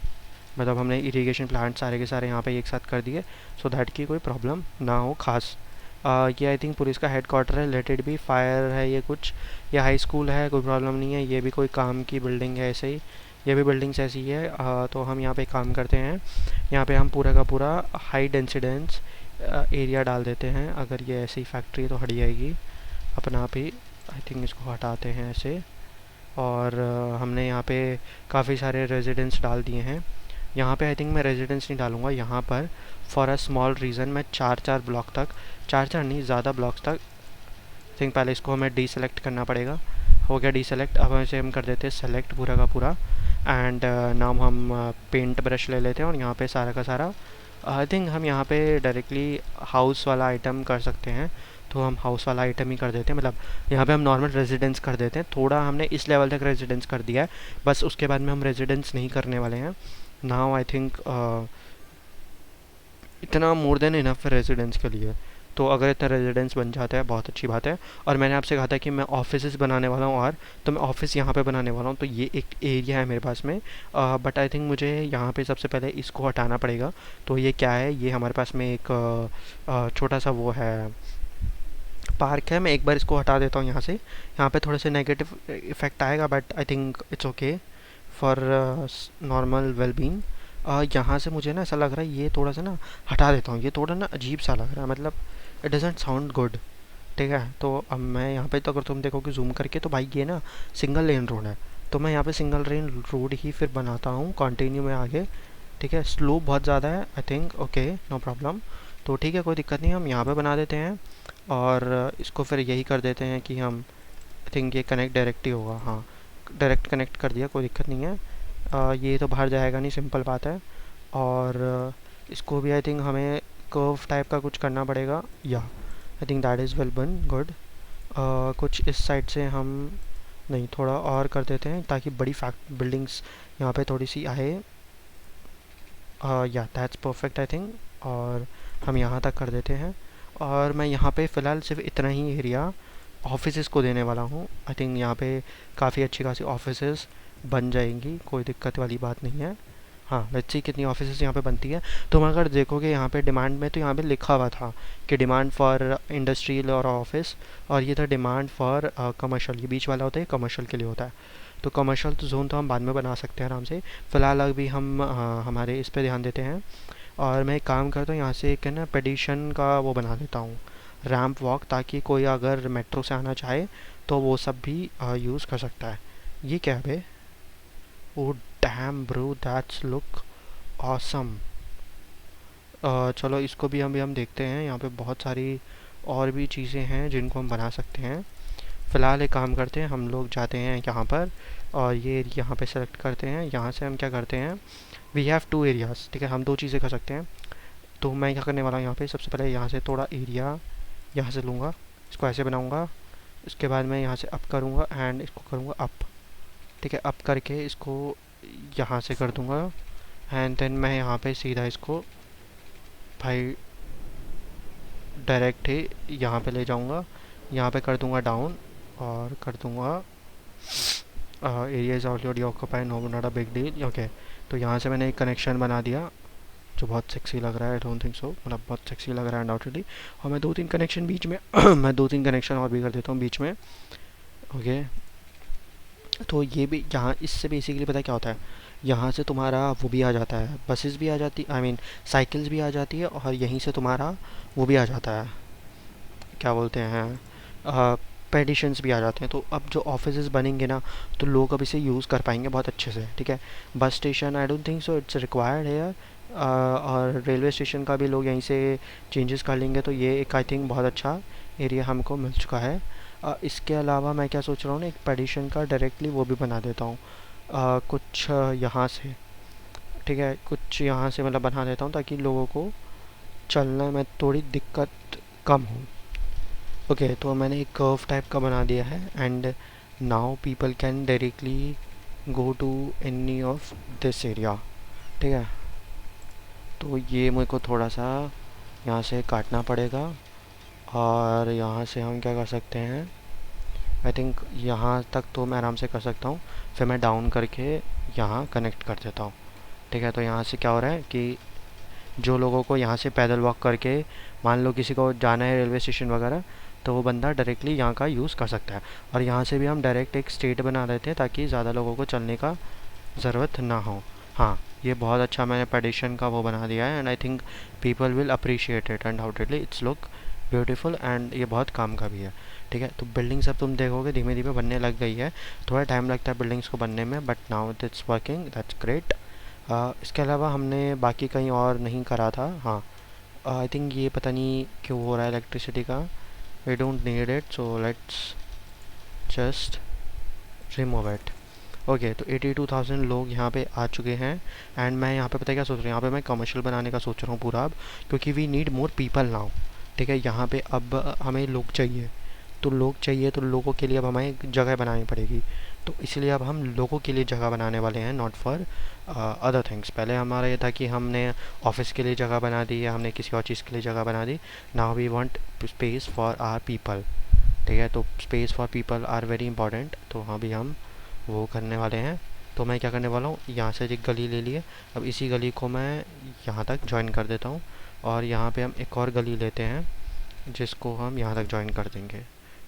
मतलब हमने इरिगेशन प्लांट सारे के सारे यहाँ पे एक साथ कर दिए, सो दैट की कोई प्रॉब्लम ना हो खास। ये आई थिंक पुलिस का हेड क्वार्टर है, लेट इट बी। फायर है ये कुछ, ये हाई स्कूल है, कोई प्रॉब्लम नहीं है। ये भी कोई काम की बिल्डिंग है ऐसे ही, ये भी बिल्डिंग्स ऐसी है। तो हम यहाँ पे काम करते हैं, यहाँ पे हम पूरा का पूरा हाई डेंसिडेंस एरिया डाल देते हैं। अगर ये ऐसी फैक्ट्री तो हट जाएगी अपना आप ही। आई थिंक इसको हटाते हैं ऐसे। और हमने यहाँ पे काफ़ी सारे रेजिडेंट्स डाल दिए हैं। यहाँ पे आई थिंक मैं रेजिडेंस नहीं डालूँगा यहाँ पर, फॉर अ स्मॉल रीज़न। मैं चार ब्लॉक तक, चार नहीं ज़्यादा ब्लॉक्स तक, थिंक पहले इसको हमें डी सेलेक्ट करना पड़ेगा। हो गया डी सेलेक्ट। अब इसे हम कर देते हैं सेलेक्ट पूरा का पूरा। एंड नाम हम पेंट ब्रश ले लेते हैं और यहाँ पे सारा का सारा आई थिंक हम यहाँ पे डायरेक्टली हाउस वाला आइटम कर सकते हैं, तो हम हाउस वाला आइटम ही कर देते हैं। मतलब यहाँ पे हम नॉर्मल रेजिडेंस कर देते हैं। थोड़ा हमने इस लेवल तक रेजिडेंस कर दिया है, बस उसके बाद में हम रेजिडेंस नहीं करने वाले हैं। नाउ आई थिंक इतना मोर देन इनफ रेजिडेंस के लिए। तो अगर इतना रेजिडेंस बन जाता है बहुत अच्छी बात है। और मैंने आपसे कहा था कि मैं ऑफिस बनाने वाला हूँ, और तो मैं ऑफिस यहाँ पे बनाने वाला हूँ। तो ये एक एरिया है मेरे पास में, बट आई थिंक मुझे यहाँ पे सबसे पहले इसको हटाना पड़ेगा। तो ये क्या है, ये हमारे पास में एक छोटा सा वो है, पार्क है। मैं एक बार इसको हटा देता हूँ यहाँ से। यहाँ पे थोड़े से नेगेटिव इफेक्ट आएगा, but I think it's okay for normal wellbeing. यहाँ से मुझे ना ऐसा लग रहा है, ये थोड़ा सा ना हटा देता हूँ, ये थोड़ा ना अजीब सा लग रहा है, मतलब इट डजेंट साउंड गुड। ठीक है, तो अब मैं यहाँ पे, तो अगर तुम देखोगे जूम करके, तो भाई ये ना सिंगल लेन रोड है। तो मैं यहाँ पे सिंगल लेन रोड ही फिर बनाता हूँ कंटिन्यू में आगे। ठीक है, स्लो बहुत ज़्यादा है I think. Okay, no problem. तो ठीक है, कोई दिक्कत नहीं, हम यहाँ पे बना देते हैं। और इसको फिर यही कर देते हैं कि हम, आई थिंक ये कनेक्ट डायरेक्ट ही होगा। हाँ, डायरेक्ट कनेक्ट कर दिया, कोई दिक्कत नहीं है। ये तो बाहर जाएगा नहीं, सिंपल बात है। और इसको भी आई थिंक हमें कर्व टाइप का कुछ करना पड़ेगा, या I think that is well बन गुड। कुछ इस साइड से हम, नहीं थोड़ा और कर देते हैं ताकि बड़ी फैक्ट बिल्डिंग्स यहाँ पे थोड़ी सी आए। या दैट्स परफेक्ट आई थिंक। और हम यहाँ तक कर देते हैं। और मैं यहाँ पे फ़िलहाल सिर्फ इतना ही एरिया ऑफिसेस को देने वाला हूँ। आई थिंक यहाँ पे काफ़ी अच्छी खासी ऑफिसेस बन जाएंगी, कोई दिक्कत वाली बात नहीं है। हाँ, लेट्स सी कितनी ऑफिसेस यहाँ पे बनती है। तुम अगर देखोगे यहाँ पे डिमांड में, तो यहाँ पे लिखा हुआ था कि डिमांड फॉर इंडस्ट्रियल और ऑफिस, और ये था डिमांड फॉर कमर्शियल। ये बीच वाला होता है, कमर्शियल के लिए होता है। तो कमर्शियल जोन तो हम बाद में बना सकते हैं आराम से। फ़िलहाल अभी हम हमारे इस पे ध्यान देते हैं। और मैं एक काम करता हूँ, यहाँ से एक है ना पेडिशन का वो बना देता हूँ, रैम्प वॉक, ताकि कोई अगर मेट्रो से आना चाहे तो वो सब भी यूज़ कर सकता है। ये क्या है बे? Oh damn bro, that's look awesome. चलो इसको भी हम देखते हैं। यहाँ पे बहुत सारी और भी चीज़ें हैं जिनको हम बना सकते हैं। फ़िलहाल एक काम करते हैं, हम लोग जाते हैं यहाँ पर, और ये यहाँ पे सेलेक्ट करते हैं। यहाँ से हम क्या करते हैं, वी हैव टू एरियाज़। ठीक है, हम दो चीज़ें कर सकते हैं। तो मैं क्या करने वाला हूँ, यहाँ पे सबसे पहले यहाँ से थोड़ा एरिया यहाँ से लूँगा, इसको ऐसे बनाऊँगा। इसके बाद मैं यहाँ से अप करूँगा एंड इसको करूँगा अप। ठीक है, अप करके इसको यहाँ से कर दूँगा। एंड देन मैं यहाँ पे सीधा इसको भाई डायरेक्ट ही यहाँ पे ले जाऊँगा, यहाँ पे कर दूँगा डाउन, और कर दूँगा area is already occupied, no not a big deal. Okay, तो यहाँ से मैंने एक कनेक्शन बना दिया जो बहुत सेक्सी लग रहा है। आई डोंट थिंक सो, मतलब बहुत सेक्सी लग रहा है अनडाउटेडली। और मैं दो तीन कनेक्शन बीच में मैं दो तीन कनेक्शन और भी कर देता हूँ बीच में। ओके, तो ये भी यहाँ, इससे बेसिकली पता है क्या होता है, यहाँ से तुम्हारा वो भी आ जाता है, बसेस भी आ जाती, आई मीन साइकिल्स भी आ जाती है, और यहीं से तुम्हारा वो भी आ जाता है, क्या बोलते हैं, पेडिशंस भी आ जाते हैं। तो अब जो ऑफिसेज बनेंगे ना, तो लोग अब इसे यूज़ कर पाएंगे बहुत अच्छे से। ठीक है, bus station I don't think so it's required है, और रेलवे स्टेशन का भी लोग यहीं से चेंजेस कर लेंगे। तो ये एक आई थिंक बहुत अच्छा एरिया हमको मिल चुका है। इसके अलावा मैं क्या सोच रहा हूँ ना, एक पेडिशन का डायरेक्टली वो भी बना देता हूँ, कुछ यहाँ से। ठीक है, कुछ यहाँ से मतलब बना देता हूँ ताकि लोगों को चलने में थोड़ी दिक्कत कम हो। ओके, तो मैंने एक कर्व टाइप का बना दिया है, and now people can directly go to any of this area. ठीक है, तो ये मेरे को थोड़ा सा यहाँ से काटना पड़ेगा और यहाँ से हम क्या कर सकते हैं, आई थिंक यहाँ तक तो मैं आराम से कर सकता हूँ, फिर मैं डाउन करके यहाँ कनेक्ट कर देता हूँ। ठीक है, तो यहाँ से क्या हो रहा है कि जो लोगों को यहाँ से पैदल वॉक करके, मान लो किसी को जाना है रेलवे स्टेशन वगैरह, तो वो बंदा डायरेक्टली यहाँ का यूज़ कर सकता है। और यहाँ से भी हम डायरेक्ट एक स्ट्रेट बना देते हैं ताकि ज़्यादा लोगों को चलने का ज़रूरत ना हो। हाँ, ये बहुत अच्छा मैंने पेडिशन का वो बना दिया है and I think people will appreciate it and undoubtedly it's look beautiful and ये बहुत काम का भी है। ठीक है, तो बिल्डिंग सब तुम देखोगे धीमे धीमे बनने लग गई है। थोड़ा टाइम लगता है बिल्डिंग्स को बनने में, but now it's working, that's great. इसके अलावा हमने बाकी कहीं और नहीं करा था। हाँ, आई थिंक ये पता नहीं क्यों हो रहा है इलेक्ट्रिसिटी का, we don't need it, so let's just remove it. Okay, तो 82,000 लोग यहाँ पे आ चुके हैं एंड मैं यहाँ पे पता है क्या सोच रहा हूँ, यहाँ पे मैं कमर्शियल बनाने का सोच रहा हूँ पूरा अब, क्योंकि we need more people now. ठीक है, यहाँ पे अब हमें लोग चाहिए, तो लोग चाहिए तो लोगों के लिए अब हमें जगह बनानी पड़ेगी। तो इसलिए अब हम लोगों के लिए जगह बनाने वाले हैं, नॉट फॉर अदर थिंग्स। पहले हमारा ये था कि हमने ऑफिस के लिए जगह बना दी या हमने किसी और चीज़ के लिए जगह बना दी। Now we want space for our people. ठीक है, तो space for people are very important, तो हाँ भी हम वो करने वाले हैं। तो मैं क्या करने वाला हूँ, यहाँ से एक गली ले लिए, अब इसी गली को मैं यहाँ तक ज्वाइन कर देता हूँ और यहाँ पे हम एक और गली लेते हैं जिसको हम यहाँ तक ज्वाइन कर देंगे।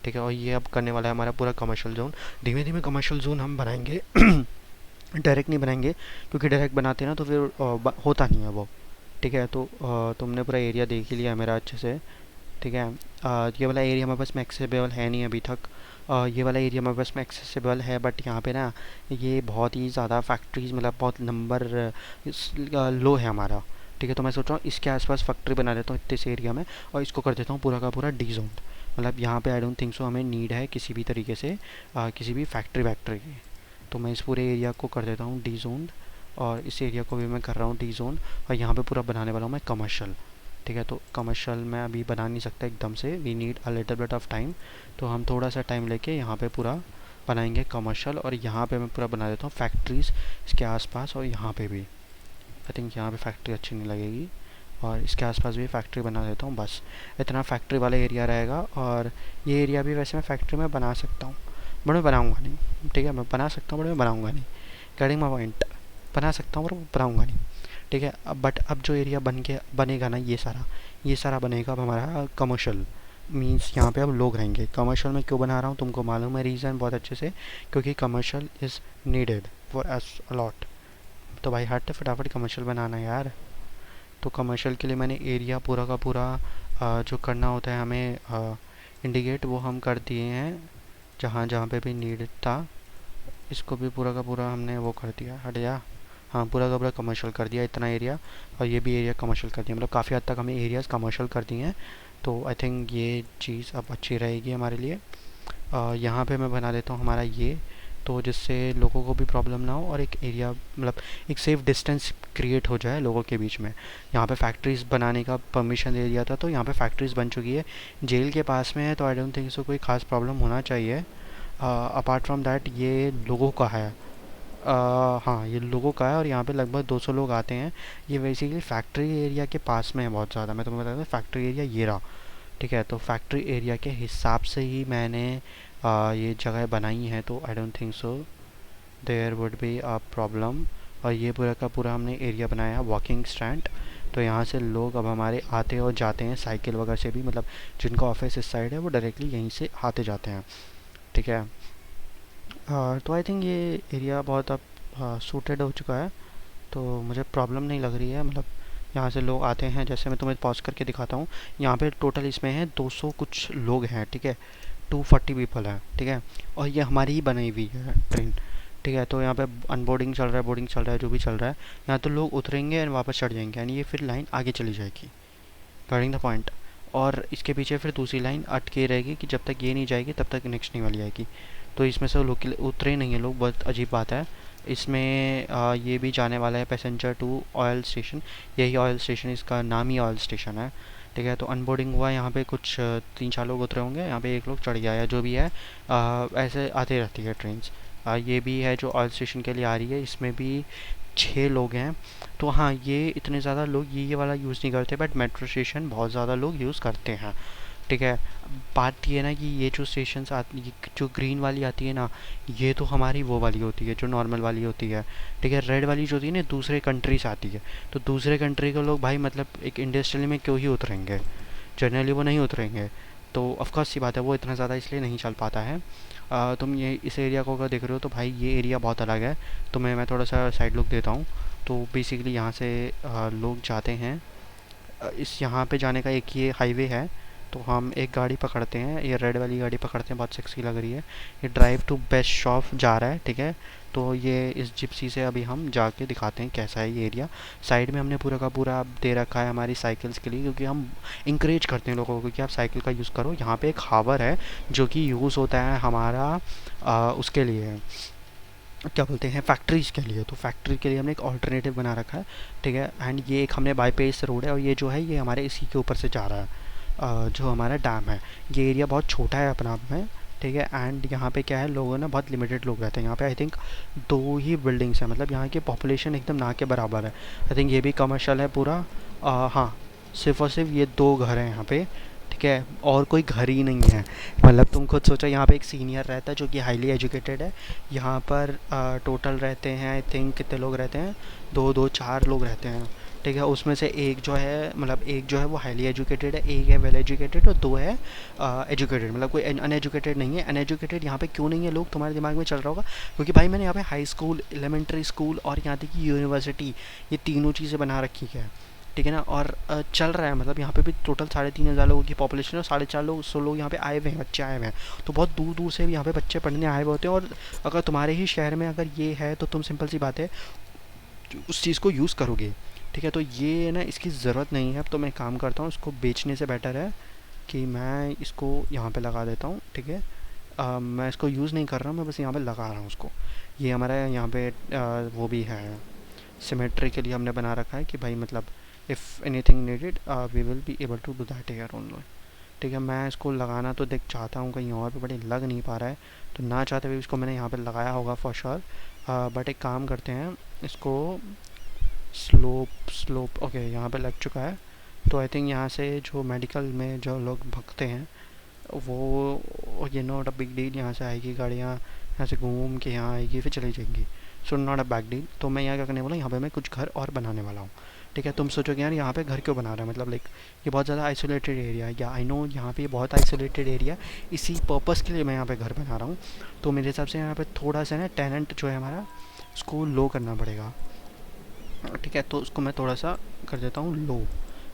ठीक है, और ये अब करने वाला है हमारा पूरा कमर्शियल जोन। धीमे धीमे कमर्शियल जोन हम बनाएंगे डायरेक्ट नहीं बनाएंगे, क्योंकि डायरेक्ट बनाते हैं ना तो फिर होता नहीं है वो। ठीक है, तो तुमने पूरा एरिया देख ही लिया मेरा अच्छे से। ठीक है, ये वाला एरिया हमारे पास में एक्सेसिबल है नहीं अभी तक। ये वाला एरिया हमारे पास में एक्सेसिबल है, बट यहाँ पे ना ये बहुत ही ज़्यादा फैक्ट्रीज, मतलब बहुत नंबर लो है हमारा। ठीक है, तो मैं सोच रहा हूँ इसके आसपास फैक्ट्री बना देता हूँ इतने से एरिया में और इसको कर देता हूँ पूरा का पूरा डी जोन। मतलब यहाँ पे आई डोंट थिंक सो हमें नीड है किसी भी तरीके से किसी भी फैक्ट्री वैक्ट्री की। तो मैं इस पूरे एरिया को कर देता हूँ डी जोन और इस एरिया को भी मैं कर रहा हूँ डी जोन और यहाँ पे पूरा बनाने वाला हूँ मैं कमर्शियल। ठीक है, तो कमर्शियल मैं अभी बना नहीं सकता एकदम से, we need a little bit of time. तो हम थोड़ा सा टाइम लेके यहाँ पे पूरा बनाएंगे कमर्शियल और यहाँ पे मैं पूरा बना देता हूँ फैक्ट्रीज़ इसके आसपास। और यहाँ पे भी आई थिंक यहाँ पे फैक्ट्री अच्छी नहीं लगेगी और इसके आसपास भी फैक्ट्री बना देता हूँ। बस इतना फैक्ट्री वाला एरिया रहेगा और ये एरिया भी वैसे मैं फैक्ट्री में बना सकता हूँ, बट मैं बनाऊँगा नहीं। ठीक है, मैं बना सकता हूँ बट मैं बनाऊँगा नहीं, गेटिंग माई पॉइंट। बना सकता हूँ पर बनाऊँगा नहीं। ठीक है, अब बट अब जो एरिया बनेगा ना, ये सारा बनेगा अब हमारा कमर्शियल। मीन्स यहाँ पे अब लोग रहेंगे। कमर्शियल में क्यों बना रहा हूँ तुमको मालूम है रीज़न बहुत अच्छे से, क्योंकि commercial is needed for us allot. तो भाई हट फटाफट कमर्शियल बनाना यार। तो कमर्शियल के लिए मैंने एरिया पूरा का पूरा जो करना होता है हमें इंडिकेट, वो हम कर दिए हैं जहाँ जहाँ पे भी नीड था। इसको भी पूरा का पूरा हमने वो कर दिया, हट जा। हाँ, पूरा का पूरा कमर्शियल कर दिया इतना एरिया और ये भी एरिया कमर्शियल कर दिया, मतलब काफ़ी हद तक हमें एरियाज़ कमर्शियल कर दिए हैं। तो आई थिंक ये चीज़ अब अच्छी रहेगी हमारे लिए। यहाँ पे मैं बना देता हूँ हमारा ये, तो जिससे लोगों को भी प्रॉब्लम ना हो और एक एरिया मतलब एक सेफ़ डिस्टेंस क्रिएट हो जाए लोगों के बीच में। यहाँ पे फैक्ट्रीज़ बनाने का परमिशन दे दिया था तो यहाँ पे फैक्ट्रीज़ बन चुकी है, जेल के पास में है, तो आई डोंट थिंक सो कोई ख़ास प्रॉब्लम होना चाहिए। अपार्ट फ्रॉम दैट ये लोगों का है। हाँ, ये लोगों का है और यहाँ पे लगभग 200 लोग आते हैं। ये बेसिकली फैक्ट्री एरिया के पास में है बहुत ज़्यादा। मैं तुम्हें बता दूँ फैक्ट्री एरिया ये रहा। ठीक है, तो फैक्ट्री एरिया के हिसाब से ही मैंने ये जगह बनाई है, तो I don't think so there would be a problem. और ये पूरा का पूरा हमने एरिया बनाया है वॉकिंग स्टैंड, तो यहाँ से लोग अब हमारे आते और जाते हैं साइकिल वगैरह से भी, मतलब जिनका ऑफिस इस साइड है वो डायरेक्टली यहीं से आते जाते हैं। ठीक है, तो आई थिंक ये एरिया बहुत अब सूटेड हो चुका है, तो मुझे प्रॉब्लम नहीं लग रही है। मतलब यहाँ से लोग आते हैं, जैसे मैं तुम्हें पॉज करके दिखाता हूँ। यहाँ पे टोटल इसमें है 200 कुछ लोग हैं। ठीक है, 240 पीपल हैं। ठीक है, और ये हमारी ही बनाई हुई है ट्रेन। ठीक है, तो यहाँ पे अनबोर्डिंग चल रहा है, बोर्डिंग चल रहा है, जो भी चल रहा है। यहाँ तो लोग उतरेंगे एंड वापस चढ़ जाएंगे यानी ये फिर लाइन आगे चली जाएगी, गेटिंग द पॉइंट। और इसके पीछे फिर दूसरी लाइन अटके रहेगी कि जब तक ये नहीं जाएगी तब तक नेक्स्ट नहीं वाली आएगी। तो इसमें से लोग उतरे नहीं है लोग, बहुत अजीब बात है। इसमें ये भी जाने वाला है पैसेंजर टू ऑयल स्टेशन, यही ऑयल स्टेशन, इसका नाम ही ऑयल स्टेशन है। ठीक है, तो अनबोर्डिंग हुआ, यहाँ पे कुछ 3-4 लोग उतरे होंगे, यहाँ पे एक लोग चढ़ गया है, जो भी है ऐसे आती रहती है ट्रेन्स। ये भी है जो ऑयल स्टेशन के लिए आ रही है, इसमें भी 6 लोग हैं। तो हाँ, ये इतने ज़्यादा लोग ये वाला यूज़ नहीं करते, बट मेट्रो स्टेशन बहुत ज़्यादा लोग यूज़ करते हैं। ठीक है। बात ये है ना कि ये जो स्टेशंस आती, जो ग्रीन वाली आती है ना, ये तो हमारी वो वाली होती है जो नॉर्मल वाली होती है। ठीक है। रेड वाली जो होती है ना, दूसरे कंट्री से आती है। तो दूसरे कंट्री के लोग भाई मतलब एक इंडस्ट्रियल में क्यों ही उतरेंगे, जनरली वो नहीं उतरेंगे। तो ऑफकोर्स सी बात है, वो इतना ज़्यादा इसलिए नहीं चल पाता है। तुम ये इस एरिया को अगर देख रहे हो तो भाई ये एरिया बहुत अलग है। तो मैं थोड़ा सा साइड लुक देता हूँ। तो बेसिकली यहाँ से लोग जाते हैं। इस यहाँ पे जाने का एक ये हाईवे है। तो हम एक गाड़ी पकड़ते हैं, ये रेड वाली गाड़ी पकड़ते हैं, बहुत सेक्सी लग रही है। ये ड्राइव टू बेस्ट शॉप जा रहा है। ठीक है। तो ये इस जिप्सी से अभी हम जाके दिखाते हैं कैसा है ये एरिया। साइड में हमने पूरा का पूरा दे रखा है हमारी साइकिल्स के लिए, क्योंकि हम इंकरेज करते हैं लोगों को कि आप साइकिल का यूज़ करो। यहाँ पे एक हावर है जो कि यूज़ होता है हमारा उसके लिए, क्या बोलते हैं, फैक्ट्रीज़ के लिए। तो फैक्ट्री के लिए हमने एक ऑल्टरनेटिव बना रखा है। ठीक है। एंड ये एक हमने बाईपेस रोड है, और ये जो है ये हमारे इसी के ऊपर से जा रहा है, जो हमारा डैम है। ये एरिया बहुत छोटा है अपना आप में। ठीक है। एंड यहाँ पे क्या है, लोगों ने बहुत लिमिटेड लोग रहते हैं यहाँ पे। आई थिंक 2 ही बिल्डिंग्स हैं, मतलब यहाँ की पॉपुलेशन एकदम ना के बराबर है। आई थिंक ये भी कमर्शियल है पूरा। हाँ, सिर्फ और सिर्फ ये 2 घर हैं यहाँ पे। ठीक है। और कोई घर ही नहीं है। मतलब तुम खुद सोचो, यहाँ पे एक सीनियर रहता है जो कि हाईली एजुकेटेड है। यहाँ पर टोटल रहते हैं आई थिंक कितने लोग रहते हैं, 4 लोग रहते हैं। ठीक है। उसमें से एक जो है, मतलब एक जो है वो हाईली एजुकेटेड है, एक है वेल एजुकेटेड, और 2 है एजुकेटेड। मतलब कोई अनएजुकेटेड नहीं है। अनएजुकेटेड यहाँ पे क्यों नहीं है लोग, तुम्हारे दिमाग में चल रहा होगा, क्योंकि भाई मैंने यहाँ पे हाई स्कूल, एलिमेंट्री स्कूल और यहाँ तक कि यूनिवर्सिटी, ये तीनों चीज़ें बना रखी है। ठीक है ना। और चल रहा है, मतलब यहाँ पे भी टोटल 3,500 लोगों की पॉपुलेशन है, और 450 लोग यहाँ पे आए हुए हैं, बच्चे आए हुए हैं। तो बहुत दूर दूर से भी यहाँ पे बच्चे पढ़ने आए हुए होते हैं। और अगर तुम्हारे ही शहर में अगर ये है तो तुम सिंपल सी बात है उस चीज़ को यूज़ करोगे। ठीक है। तो ये ना, इसकी ज़रूरत नहीं है। अब तो मैं काम करता हूँ, इसको बेचने से बेटर है कि मैं इसको यहाँ पे लगा देता हूँ। ठीक है। मैं इसको यूज़ नहीं कर रहा हूँ, मैं बस यहाँ पे लगा रहा हूँ उसको। ये हमारा यहाँ पे वो भी है, सिमेट्री के लिए हमने बना रखा है कि भाई मतलब if anything needed we will be able to do that here only. ठीक है। मैं इसको लगाना तो देख चाहता हूँ कहीं और पे, बट लग नहीं पा रहा है। तो ना चाहते हुए इसको मैंने यहाँ पे लगाया होगा फॉर श्योर। बट एक काम करते हैं, इसको स्लोप स्लोप ओके यहाँ पे लग चुका है। तो आई थिंक यहाँ से जो मेडिकल में जो लोग भगते हैं वो, ये नॉट अ बिग डील, यहाँ से आएगी गाड़ियाँ, यहाँ से घूम के यहाँ आएगी फिर चली जाएंगी। So not a bag deal. तो मैं यहाँ क्या करने वाला हूँ, यहाँ पे मैं कुछ घर और बनाने वाला हूँ। ठीक है। तुम सोचोगे यार यहाँ पे घर क्यों बना रहा है, मतलब लाइक ये बहुत ज़्यादा आइसोलेटेड एरिया है। या आई नो यहाँ पे बहुत आइसोलेटेड एरिया, इसी पर्पज़ के लिए मैं यहाँ पे घर बना रहा हूँ। तो मेरे हिसाब से यहाँ पे थोड़ा सा ना टेनेंट जो है हमारा, उसको लो करना पड़ेगा। ठीक है। तो उसको मैं थोड़ा सा कर देता हूँ लो।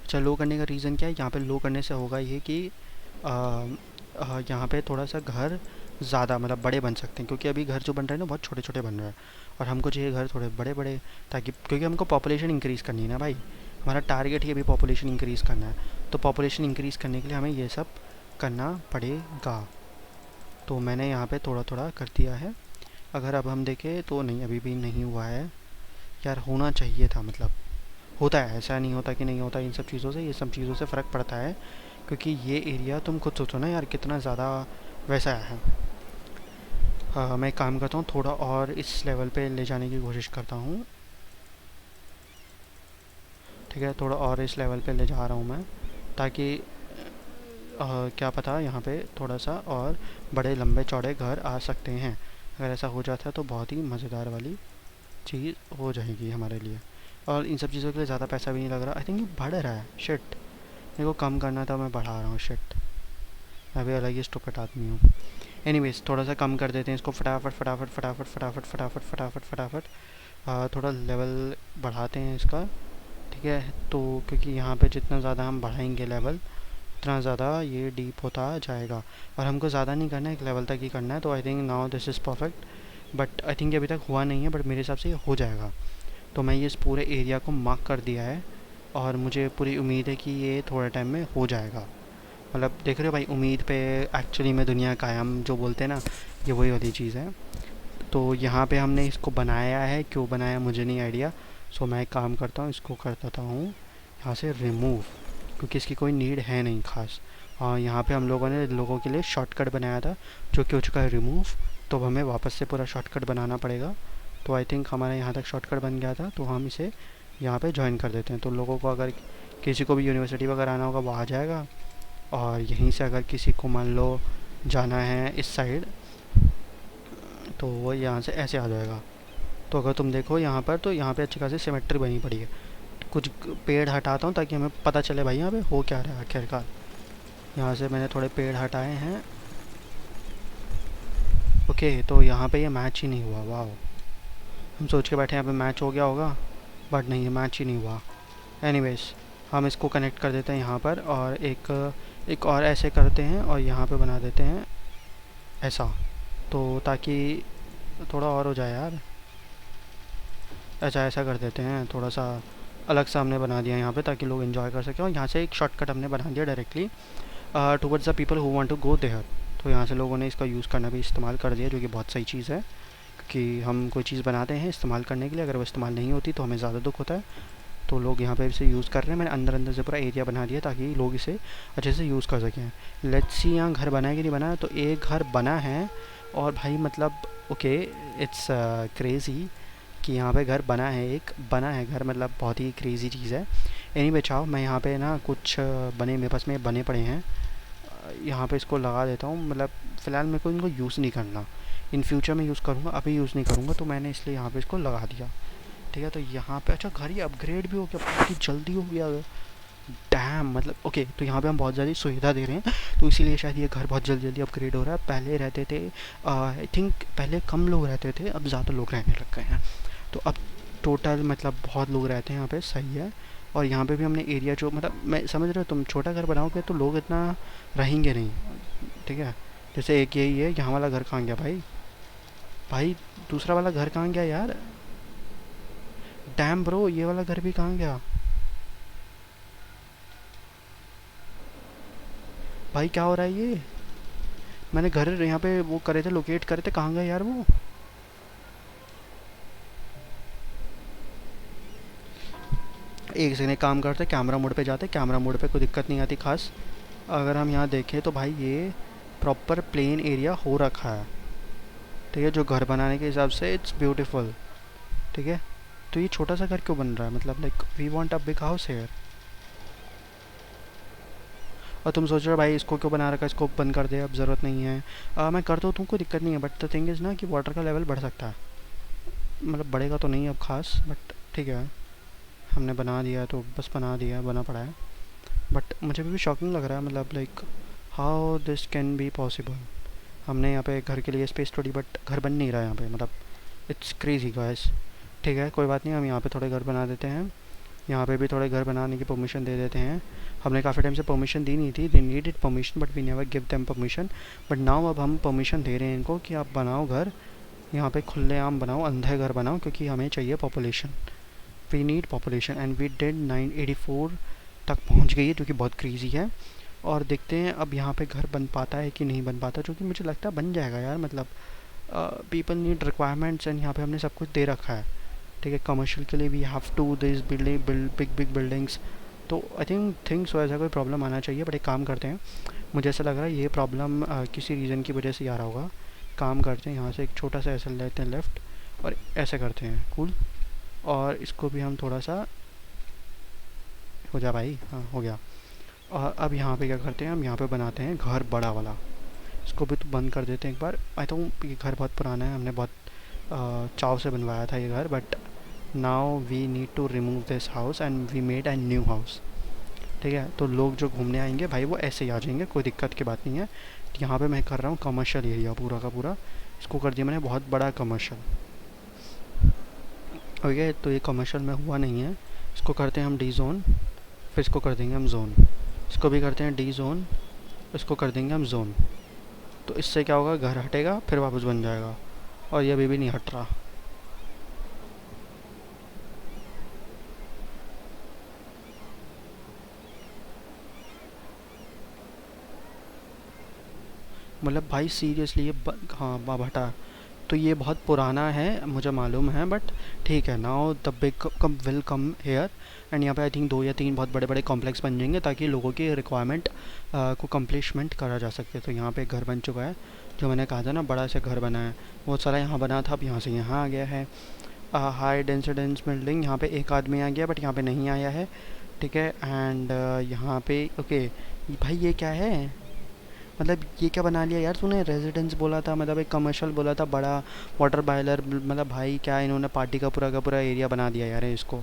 अच्छा, लो करने का रीज़न क्या है, यहाँ पे लो करने से होगा ये कि यहाँ पे थोड़ा सा घर ज़्यादा मतलब बड़े बन सकते हैं, क्योंकि अभी घर जो बन रहे हैं ना बहुत छोटे छोटे बन रहे हैं। और हमको चाहिए घर थोड़े बड़े बड़े, ताकि क्योंकि हमको पॉपुलेशन इंक्रीज़ करनी है ना भाई, हमारा टारगेट ही अभी पॉपुलेशन इंक्रीज़ करना है। तो पॉपुलेशन इंक्रीज़ करने के लिए हमें ये सब करना पड़ेगा। तो मैंने यहाँ पे थोड़ा थोड़ा कर दिया है। अगर अब हम देखें तो नहीं, अभी भी नहीं हुआ है यार, होना चाहिए था। मतलब होता है, ऐसा नहीं होता कि नहीं होता। इन सब चीज़ों से, ये सब चीज़ों से फ़र्क पड़ता है, क्योंकि ये एरिया तुम खुद सोचो ना यार कितना ज़्यादा वैसा है। हाँ, मैं काम करता हूँ, थोड़ा और इस लेवल पे ले जाने की कोशिश करता हूँ। ठीक है। थोड़ा और इस लेवल पे ले जा रहा हूँ मैं, ताकि क्या पता यहाँ पे थोड़ा सा और बड़े लंबे चौड़े घर आ सकते हैं। अगर ऐसा हो जाता है तो बहुत ही मज़ेदार वाली चीज़ हो जाएगी हमारे लिए। और इन सब चीज़ों के लिए ज़्यादा पैसा भी नहीं लग रहा। आई थिंक ये बढ़ रहा है, शिट। मेरे को कम करना था, मैं बढ़ा रहा हूँ, शिट। मैं भी अलग ही स्टूपिड आदमी हूँ। एनीवेज, थोड़ा सा कम कर देते हैं इसको, फटाफट फटाफट फटाफट फटाफट फटाफट फटाफट फटाफट थोड़ा लेवल बढ़ाते हैं इसका। ठीक है। तो क्योंकि यहाँ पे जितना ज़्यादा हम बढ़ाएंगे लेवल, उतना ज़्यादा ये डीप होता जाएगा। और हमको ज़्यादा नहीं करना है, एक लेवल तक ही करना है। तो I think now this is perfect. But I think अभी तक हुआ नहीं है, बट मेरे हिसाब से ये हो जाएगा। तो मैं ये इस पूरे एरिया को मार्क कर दिया है, और मुझे पूरी उम्मीद है कि ये थोड़े टाइम में हो जाएगा। मतलब देख रहे हो भाई, उम्मीद पे एक्चुअली में दुनिया कायम जो बोलते हैं ना, ये वही वाली चीज़ है। तो यहाँ पे हमने इसको बनाया है, क्यों बनाया मुझे नहीं आइडिया। सो मैं एक काम करता हूँ, इसको कर देता हूँ यहाँ से रिमूव, क्योंकि इसकी कोई नीड है नहीं खास। और यहाँ पे हम लोगों ने लोगों के लिए शॉर्टकट बनाया था, जो कि हो चुका है रिमूव। तो अब हमें वापस से पूरा शॉर्टकट बनाना पड़ेगा। तो आई थिंक हमारा यहाँ तक शॉर्टकट बन गया था, तो हम इसे यहाँ पे ज्वाइन कर देते हैं। तो लोगों को अगर किसी को भी यूनिवर्सिटी वगैरह आना होगा वो आ जाएगा, और यहीं से अगर किसी को मान लो जाना है इस साइड तो वो यहाँ से ऐसे आ जाएगा। तो अगर तुम देखो यहाँ पर, तो यहाँ पे अच्छी खासी सिमेट्री बनी पड़ी है। कुछ पेड़ हटाता हूँ ताकि हमें पता चले भाई यहाँ पे हो क्या रहा है आखिरकार। यहाँ से मैंने थोड़े पेड़ हटाए हैं। ओके, तो यहाँ पे ये मैच ही नहीं हुआ। वाह, हम सोच के बैठे यहाँ पे मैच हो गया होगा, बट नहीं, ये मैच ही नहीं हुआ। एनीवेज, हम इसको कनेक्ट कर देते हैं यहाँ पर, और एक और ऐसे करते हैं और यहाँ पे बना देते हैं ऐसा, तो ताकि थोड़ा और हो जाए यार। अच्छा, ऐसा कर देते हैं, थोड़ा सा अलग सा हमने बना दिया यहाँ पे ताकि लोग एंजॉय कर सकें। और यहाँ से एक शॉर्टकट हमने बना दिया directly towards the people who want to go there. तो यहाँ से लोगों ने इसका यूज़ करना भी इस्तेमाल कर दिया, जो कि बहुत सही चीज़ है, क्योंकि हम कोई चीज़ बनाते हैं इस्तेमाल करने के लिए, अगर वो इस्तेमाल नहीं होती तो हमें ज़्यादा दुख होता है। तो लोग यहाँ पे इसे यूज़ कर रहे हैं। मैंने अंदर अंदर से पूरा एरिया बना दिया ताकि लोग इसे अच्छे से यूज़ कर सकें। लेट्स सी यहाँ घर बना है कि नहीं बना है। तो एक घर बना है, और भाई मतलब ओके, इट्स क्रेज़ी कि यहाँ पे घर बना है, एक बना है घर, मतलब बहुत ही क्रेज़ी चीज़ है। एनीवे चाहो, मैं यहाँ पे ना कुछ बने मेरे पास में बने पड़े हैं, यहाँ पे इसको लगा देता हूँ। मतलब फ़िलहाल मेरे को इनको यूज़ नहीं करना, इन फ्यूचर में यूज़ करूँगा, अभी यूज़ नहीं करूँगा, तो मैंने इसलिए यहाँ पे इसको लगा दिया। ठीक है, तो यहाँ पे अच्छा घर ये अपग्रेड भी हो गया, बहुत ही जल्दी हो गया। डैम, मतलब ओके, तो यहाँ पे हम बहुत ज़्यादा सुविधा दे रहे हैं, तो इसीलिए शायद ये घर बहुत जल्दी जल्दी अपग्रेड हो रहा है। पहले रहते थे आई थिंक, पहले कम लोग रहते थे, अब ज़्यादा लोग रहने लग गए हैं। तो अब टोटल मतलब बहुत लोग रहते हैं यहाँ पे, सही है। और यहाँ पे भी हमने एरिया जो, मतलब मैं समझ रहे हो, तुम छोटा घर बनाओगे तो लोग इतना रहेंगे नहीं। ठीक है, जैसे एक यही है, यहाँ वाला घर कहाँ गया भाई? भाई दूसरा वाला घर कहाँ गया यार? डैम ब्रो, ये वाला घर भी कहाँ गया भाई? क्या हो रहा है ये? मैंने घर यहाँ पे वो करे थे, लोकेट करे थे, कहाँ गए यार वो? एक सेकंड, एक काम करते, कैमरा मोड पे जाते, कैमरा मोड पे कोई दिक्कत नहीं आती खास। अगर हम यहाँ देखें तो भाई ये प्रॉपर प्लेन एरिया हो रखा है। ठीक है, जो घर बनाने के हिसाब से इट्स ब्यूटीफुल। ठीक है, तो ये छोटा सा घर क्यों बन रहा है? मतलब like we want a big house here. और तुम सोच रहे हो भाई इसको क्यों बना रखा है, इसको बंद कर दे, अब ज़रूरत नहीं है। मैं कर दूँ, तुमको दिक्कत नहीं है, बट द थिंग इज़ ना कि वाटर का लेवल बढ़ सकता है। मतलब बढ़ेगा तो नहीं अब खास, बट ठीक है, हमने बना दिया तो बस बना दिया, बना पड़ा है। बट मुझे भी शॉकिंग लग रहा है, मतलब like how this can be possible. हमने यहाँ पे घर के लिए स्पेस छोड़ी, बट घर बन नहीं रहा है यहाँ पे, मतलब इट्स क्रेजी गाइस। ठीक है, कोई बात नहीं, हम यहाँ पे थोड़े घर बना देते हैं, यहाँ पे भी थोड़े घर बनाने की परमिशन दे देते हैं। हमने काफ़ी टाइम से परमिशन दी नहीं थी, they needed permission but we never give them permission. But now अब हम परमिशन दे रहे हैं इनको कि आप बनाओ घर, यहाँ पे खुलेआम बनाओ, अंधे घर बनाओ, क्योंकि हमें चाहिए population, we need population. And we dead 984 तक पहुँच गई है, जो कि बहुत क्रेजी है। और देखते हैं अब यहाँ पे घर बन पाता है कि नहीं बन पाता, जो कि मुझे लगता है बन जाएगा यार। मतलब पीपल नीड रिक्वायरमेंट्स, एंड यहाँ पे हमने सब कुछ दे रखा है। ठीक है, कमर्शियल के लिए we have to this building, big big buildings. तो आई थिंक सो ऐसा कोई प्रॉब्लम आना चाहिए, बट एक काम करते हैं, मुझे ऐसा लग रहा है ये प्रॉब्लम किसी रीज़न की वजह से आ रहा होगा। काम करते हैं, यहाँ से एक छोटा सा ऐसा लेते हैं लेफ़्ट, और ऐसे करते हैं, कूल। और इसको भी हम थोड़ा सा, हो जा भाई, हाँ हो गया। और अब यहाँ पे क्या करते हैं, हम यहाँ पे बनाते हैं घर बड़ा वाला, इसको भी तो बंद कर देते हैं एक बार। आई थिंक ये घर बहुत पुराना है, हमने बहुत चाव से बनवाया था ये घर, but now we need to remove this house and we made a new house. ठीक है, तो लोग जो घूमने आएंगे भाई वो ऐसे ही आ जाएंगे, कोई दिक्कत की बात नहीं है। यहाँ पे मैं कर रहा हूँ कमर्शियल एरिया पूरा का पूरा, इसको कर दिया मैंने बहुत बड़ा कमर्शियल। ओके, तो ये कमर्शियल में हुआ नहीं है, इसको करते हैं हम डी जोन, फिर इसको कर देंगे हम जोन, इसको भी करते हैं डी जोन, इसको कर देंगे हम जोन। तो इससे क्या होगा, घर हटेगा फिर वापस बन जाएगा, और ये अभी भी नहीं हट रहा। मतलब भाई सीरियसली ये हाँ भटा, तो ये बहुत पुराना है मुझे मालूम है, बट ठीक है, now the big come will come here. And यहाँ पे आई थिंक 2 या 3 बहुत बड़े बड़े कॉम्प्लेक्स बन जाएंगे ताकि लोगों की रिक्वायरमेंट को कम्प्लीशमेंट करा जा सके। तो यहाँ पे घर बन चुका है, जो मैंने कहा था ना बड़ा सा घर बना है, वो सारा यहाँ बना था, अब यहाँ से यहाँ आ गया है। हाई डेंसिडेंस बिल्डिंग, यहाँ पे एक आदमी आ गया बट यहाँ पे नहीं आया है, ठीक है। एंड यहाँ पे ओके भाई ये क्या है, मतलब ये क्या बना लिया यार तूने, रेजिडेंस बोला था, मतलब एक कमर्शियल बोला था बड़ा, वाटर बॉयलर, मतलब भाई क्या इन्होंने पार्टी का पूरा एरिया बना दिया यार इसको।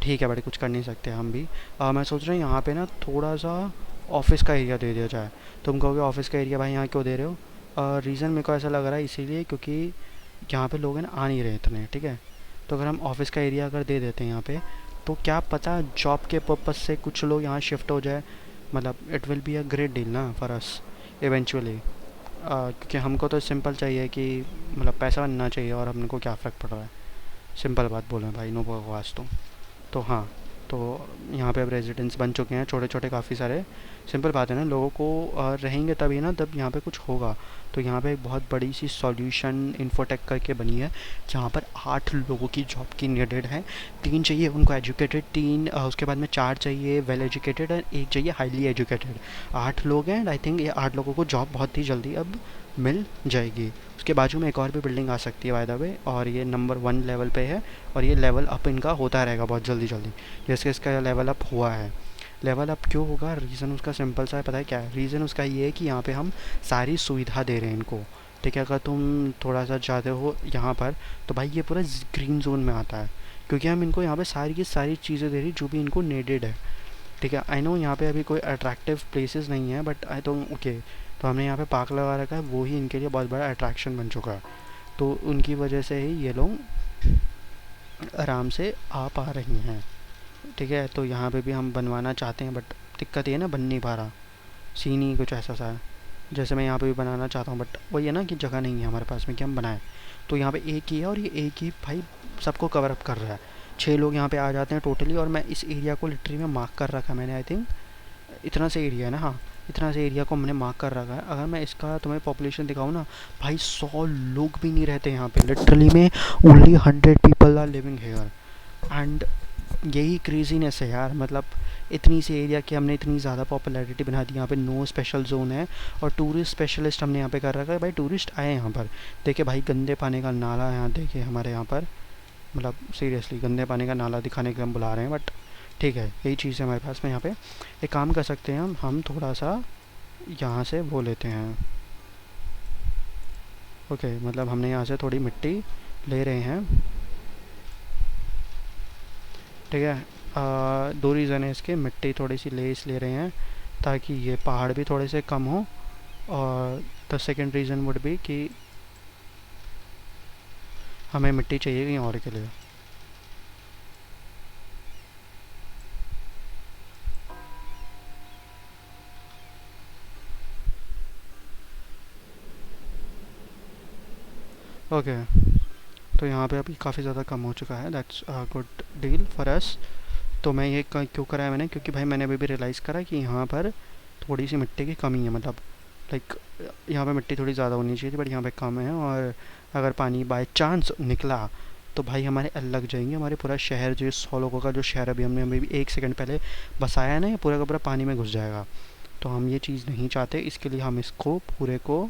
ठीक है बट कुछ कर नहीं सकते हम भी। मैं सोच रहा हूँ यहाँ पे ना थोड़ा सा ऑफिस का एरिया दे दिया जाए। तुम कहोगे ऑफिस का एरिया भाई यहाँ क्यों दे रहे हो, रीज़न मेरे को ऐसा लग रहा है इसीलिए क्योंकि यहाँ पे लोग हैं ना आ नहीं रहे इतने, ठीक है। तो अगर हम ऑफिस का एरिया अगर दे देते हैं यहाँ पे, तो क्या पता जॉब के पर्पज़ से कुछ लोग यहाँ शिफ्ट हो जाए, मतलब it will be a great deal ना फॉर अस इवेंचुअली। क्योंकि हमको तो सिंपल चाहिए कि मतलब पैसा बनना चाहिए और हमने को क्या फ़र्क पड़ रहा है, सिंपल बात बोलें भाई, नो बकवास। तो हाँ, तो यहाँ पे अब रेजिडेंट्स बन चुके हैं छोटे छोटे काफ़ी सारे। सिंपल बात है ना, लोगों को रहेंगे तभी ना तब यहाँ पे कुछ होगा। तो यहाँ पे एक बहुत बड़ी सी सॉल्यूशन इन्फोटेक करके बनी है, जहाँ पर 8 लोगों की जॉब की नीडेड है। 3 चाहिए उनको एजुकेटेड, 3 उसके बाद में 4 चाहिए वेल एजुकेटेड और 1 चाहिए हाईली एजुकेटेड। 8 लोग हैं एंड आई थिंक ये 8 लोगों को जॉब बहुत ही जल्दी अब मिल जाएगी। उसके बाजू में एक और भी बिल्डिंग आ सकती है बाय द वे, और ये नंबर 1 लेवल पे है, और ये लेवल अप इनका होता रहेगा बहुत जल्दी जल्दी जैसे इसका लेवल अप हुआ है। लेवल अप क्यों होगा, रीज़न उसका सिंपल सा है, पता है क्या है रीज़न उसका, ये है कि यहाँ पे हम सारी सुविधा दे रहे हैं इनको, ठीक है। अगर तुम थोड़ा सा जाते हो यहाँ पर तो भाई ये पूरा ग्रीन जोन में आता है, क्योंकि हम इनको यहाँ पे सारी की सारी चीज़ें दे रही जो भी इनको नीडेड है, ठीक है। आई नो यहाँ पे अभी कोई अट्रैक्टिव प्लेसेस नहीं है बट आई तो ओके, तो हमने यहाँ पे पार्क लगा रखा है, वो ही इनके लिए बहुत बड़ा अट्रैक्शन बन चुका है। तो उनकी वजह से ही ये लोग आराम से आ पा रही हैं, ठीक है। तो यहाँ पे भी हम बनवाना चाहते हैं बट दिक्कत ये है ना, बन नहीं पा रहा, सीन ही कुछ ऐसा सा है। जैसे मैं यहाँ पे भी बनाना चाहता हूँ बट वही है ना कि जगह नहीं है हमारे पास में कि हम बनाएं। तो यहाँ पे एक ही है और ये एक ही भाई सबको कवर अप कर रहा है। 6 लोग यहाँ पे आ जाते हैं टोटली, और मैं इस एरिया को लिटरली में मार्क कर रखा है मैंने, आई थिंक इतना से एरिया है ना, हाँ इतना से एरिया को हमने मार्क कर रखा है। अगर मैं इसका तुम्हें पॉपुलेशन दिखाऊँ ना भाई, 100 लोग भी नहीं रहते यहाँ पे लिटरली में, only 100 people are living here. And यही क्रेजीनेस है यार, मतलब इतनी सी एरिया की हमने इतनी ज़्यादा पॉपुलैरिटी बना दी। यहाँ पे नो स्पेशल जोन है और टूरिस्ट स्पेशलिस्ट हमने यहाँ पे कर रखा है, भाई टूरिस्ट आए यहाँ पर। देखे भाई गंदे पानी का नाला यहाँ देखे हमारे यहाँ पर, मतलब सीरियसली गंदे पानी का नाला दिखाने के लिए हम बुला रहे हैं बट ठीक है, यही चीज़ है हमारे पास में। यहाँ पे एक काम कर सकते हैं हम थोड़ा सा यहाँ से वो लेते हैं, ओके मतलब हमने यहाँ से थोड़ी मिट्टी ले रहे हैं, ठीक है। 2 रीज़न है इसके, मिट्टी थोड़ी सी ले इसलिए रहे हैं ताकि ये पहाड़ भी थोड़े से कम हो, और the second reason would be कि हमें मिट्टी चाहिए कहीं और के लिए। ओके तो यहाँ पे अभी काफ़ी ज़्यादा कम हो चुका है, that's a good deal for us. तो मैं ये क्यों करा है मैंने, क्योंकि भाई मैंने अभी भी रियलाइज़ करा कि यहाँ पर थोड़ी सी मिट्टी की कमी है, मतलब लाइक यहाँ पे मिट्टी थोड़ी ज़्यादा होनी चाहिए थी बट यहाँ पे कम है। और अगर पानी बाय चांस निकला तो भाई हमारे अलग जाएंगे, हमारे पूरा शहर जो 100 लोगों का जो शहर अभी हमने अभी 1 सेकंड पहले बसाया है ना, ये पूरा का पूरा पानी में घुस जाएगा। तो हम ये चीज़ नहीं चाहते, इसके लिए हम इसको पूरे को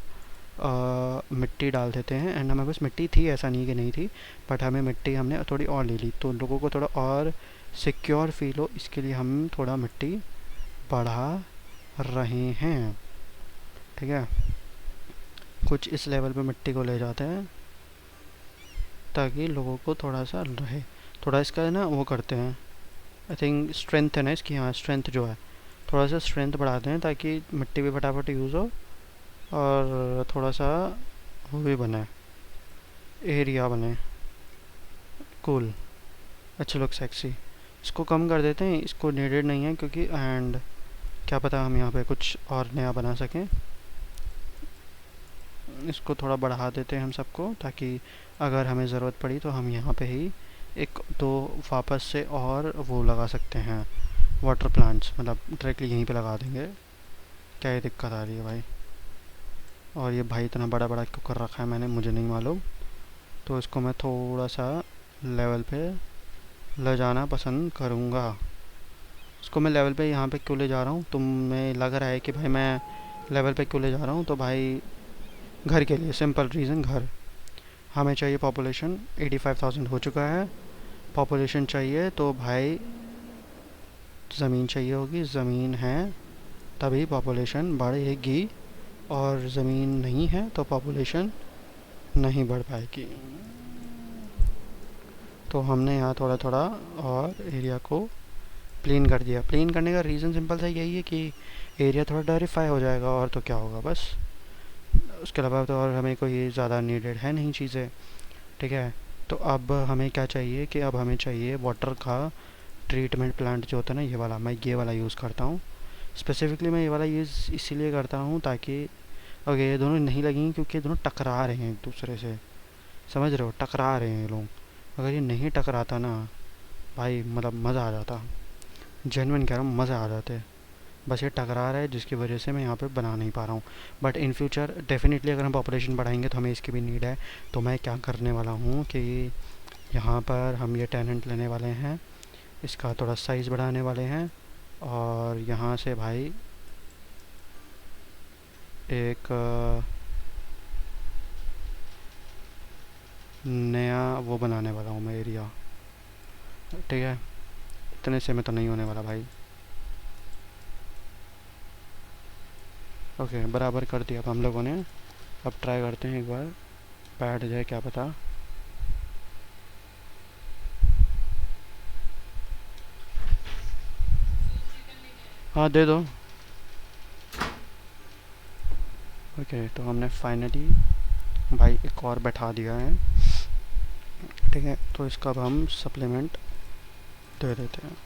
मिट्टी डाल देते हैं। एंड हमारे पास मिट्टी थी, ऐसा नहीं कि नहीं थी, बट हमें मिट्टी हमने थोड़ी और ले ली, तो लोगों को थोड़ा और सिक्योर फील हो इसके लिए हम थोड़ा मिट्टी बढ़ा रहे हैं, ठीक है। कुछ इस लेवल पे मिट्टी को ले जाते हैं ताकि लोगों को थोड़ा सा रहे, थोड़ा इसका ना वो करते हैं, आई थिंक स्ट्रेंथ है ना इसकी, हाँ स्ट्रेंथ जो है, थोड़ा सा स्ट्रेंथ बढ़ाते हैं ताकि मिट्टी भी फटाफट यूज़ हो और थोड़ा सा वो भी बने, एरिया बने कूल, अच्छा लुक सेक्सी। इसको कम कर देते हैं, इसको नीडेड नहीं है क्योंकि, एंड क्या पता हम यहाँ पे कुछ और नया बना सकें। इसको थोड़ा बढ़ा देते हैं हम सबको, ताकि अगर हमें ज़रूरत पड़ी तो हम यहाँ पे ही एक दो वापस से और वो लगा सकते हैं, वाटर प्लांट्स, मतलब डायरेक्टली यहीं पे लगा देंगे। क्या ये दिक्कत आ रही है भाई, और ये भाई इतना बड़ा बड़ा क्यों कर रखा है मैंने, मुझे नहीं मालूम। तो इसको मैं थोड़ा सा लेवल पे ले जाना पसंद करूँगा। इसको मैं लेवल पे यहाँ पे क्यों ले जा रहा हूँ, तुम्हें लग रहा है कि भाई मैं लेवल पे क्यों ले जा रहा हूँ, तो भाई घर के लिए, सिंपल रीज़न घर। हमें चाहिए पॉपुलेशन 85,000 हो चुका है। पॉपुलेशन चाहिए तो भाई ज़मीन चाहिए होगी, ज़मीन है तभी पॉपुलेशन बढ़ेगी, और ज़मीन नहीं है तो पॉपुलेशन नहीं बढ़ पाएगी। तो हमने यहाँ थोड़ा थोड़ा और एरिया को प्लेन कर दिया। प्लेन करने का रीज़न सिंपल सा यही है कि एरिया थोड़ा डाइवर्सिफाई हो जाएगा, और तो क्या होगा बस। उसके अलावा तो और हमें कोई ज़्यादा नीडेड है नहीं चीज़ें, ठीक है। तो अब हमें क्या चाहिए कि अब हमें चाहिए वाटर का ट्रीटमेंट प्लांट जो होता है ना, ये वाला, मैं ये वाला यूज़ करता हूँ। स्पेसिफिकली मैं ये वाला यूज़ इसीलिए करता हूँ ताकि, ओके ये दोनों नहीं लगेंगे क्योंकि ये दोनों टकरा रहे हैं एक दूसरे से, समझ रहे हो, टकरा रहे हैं ये लोग। अगर ये नहीं टकराता ना भाई, मतलब मज़ा आ जाता, जेन्युइन कह रहा हूँ, मज़े आ जाते। बस ये टकरा रहा है जिसकी वजह से मैं यहाँ पे बना नहीं पा रहा हूँ। बट इन फ्यूचर डेफिनेटली अगर हम पॉपुलेशन बढ़ाएंगे तो हमें इसकी भी नीड है। तो मैं क्या करने वाला हूँ कि यहाँ पर हम ये टेनेंट लेने वाले हैं, इसका थोड़ा साइज़ बढ़ाने वाले हैं, और यहाँ से भाई एक नया वो बनाने वाला हूँ मैं एरिया, ठीक है। इतने से में तो नहीं होने वाला भाई। ओके बराबर कर दिया अब हम लोगों ने। अब ट्राई करते हैं एक बार, बैठ जाए क्या पता। हाँ दे दो। ओके तो हमने फाइनली भाई एक और बैठा दिया है, ठीक है। तो इसका अब हम सप्लीमेंट दे देते हैं।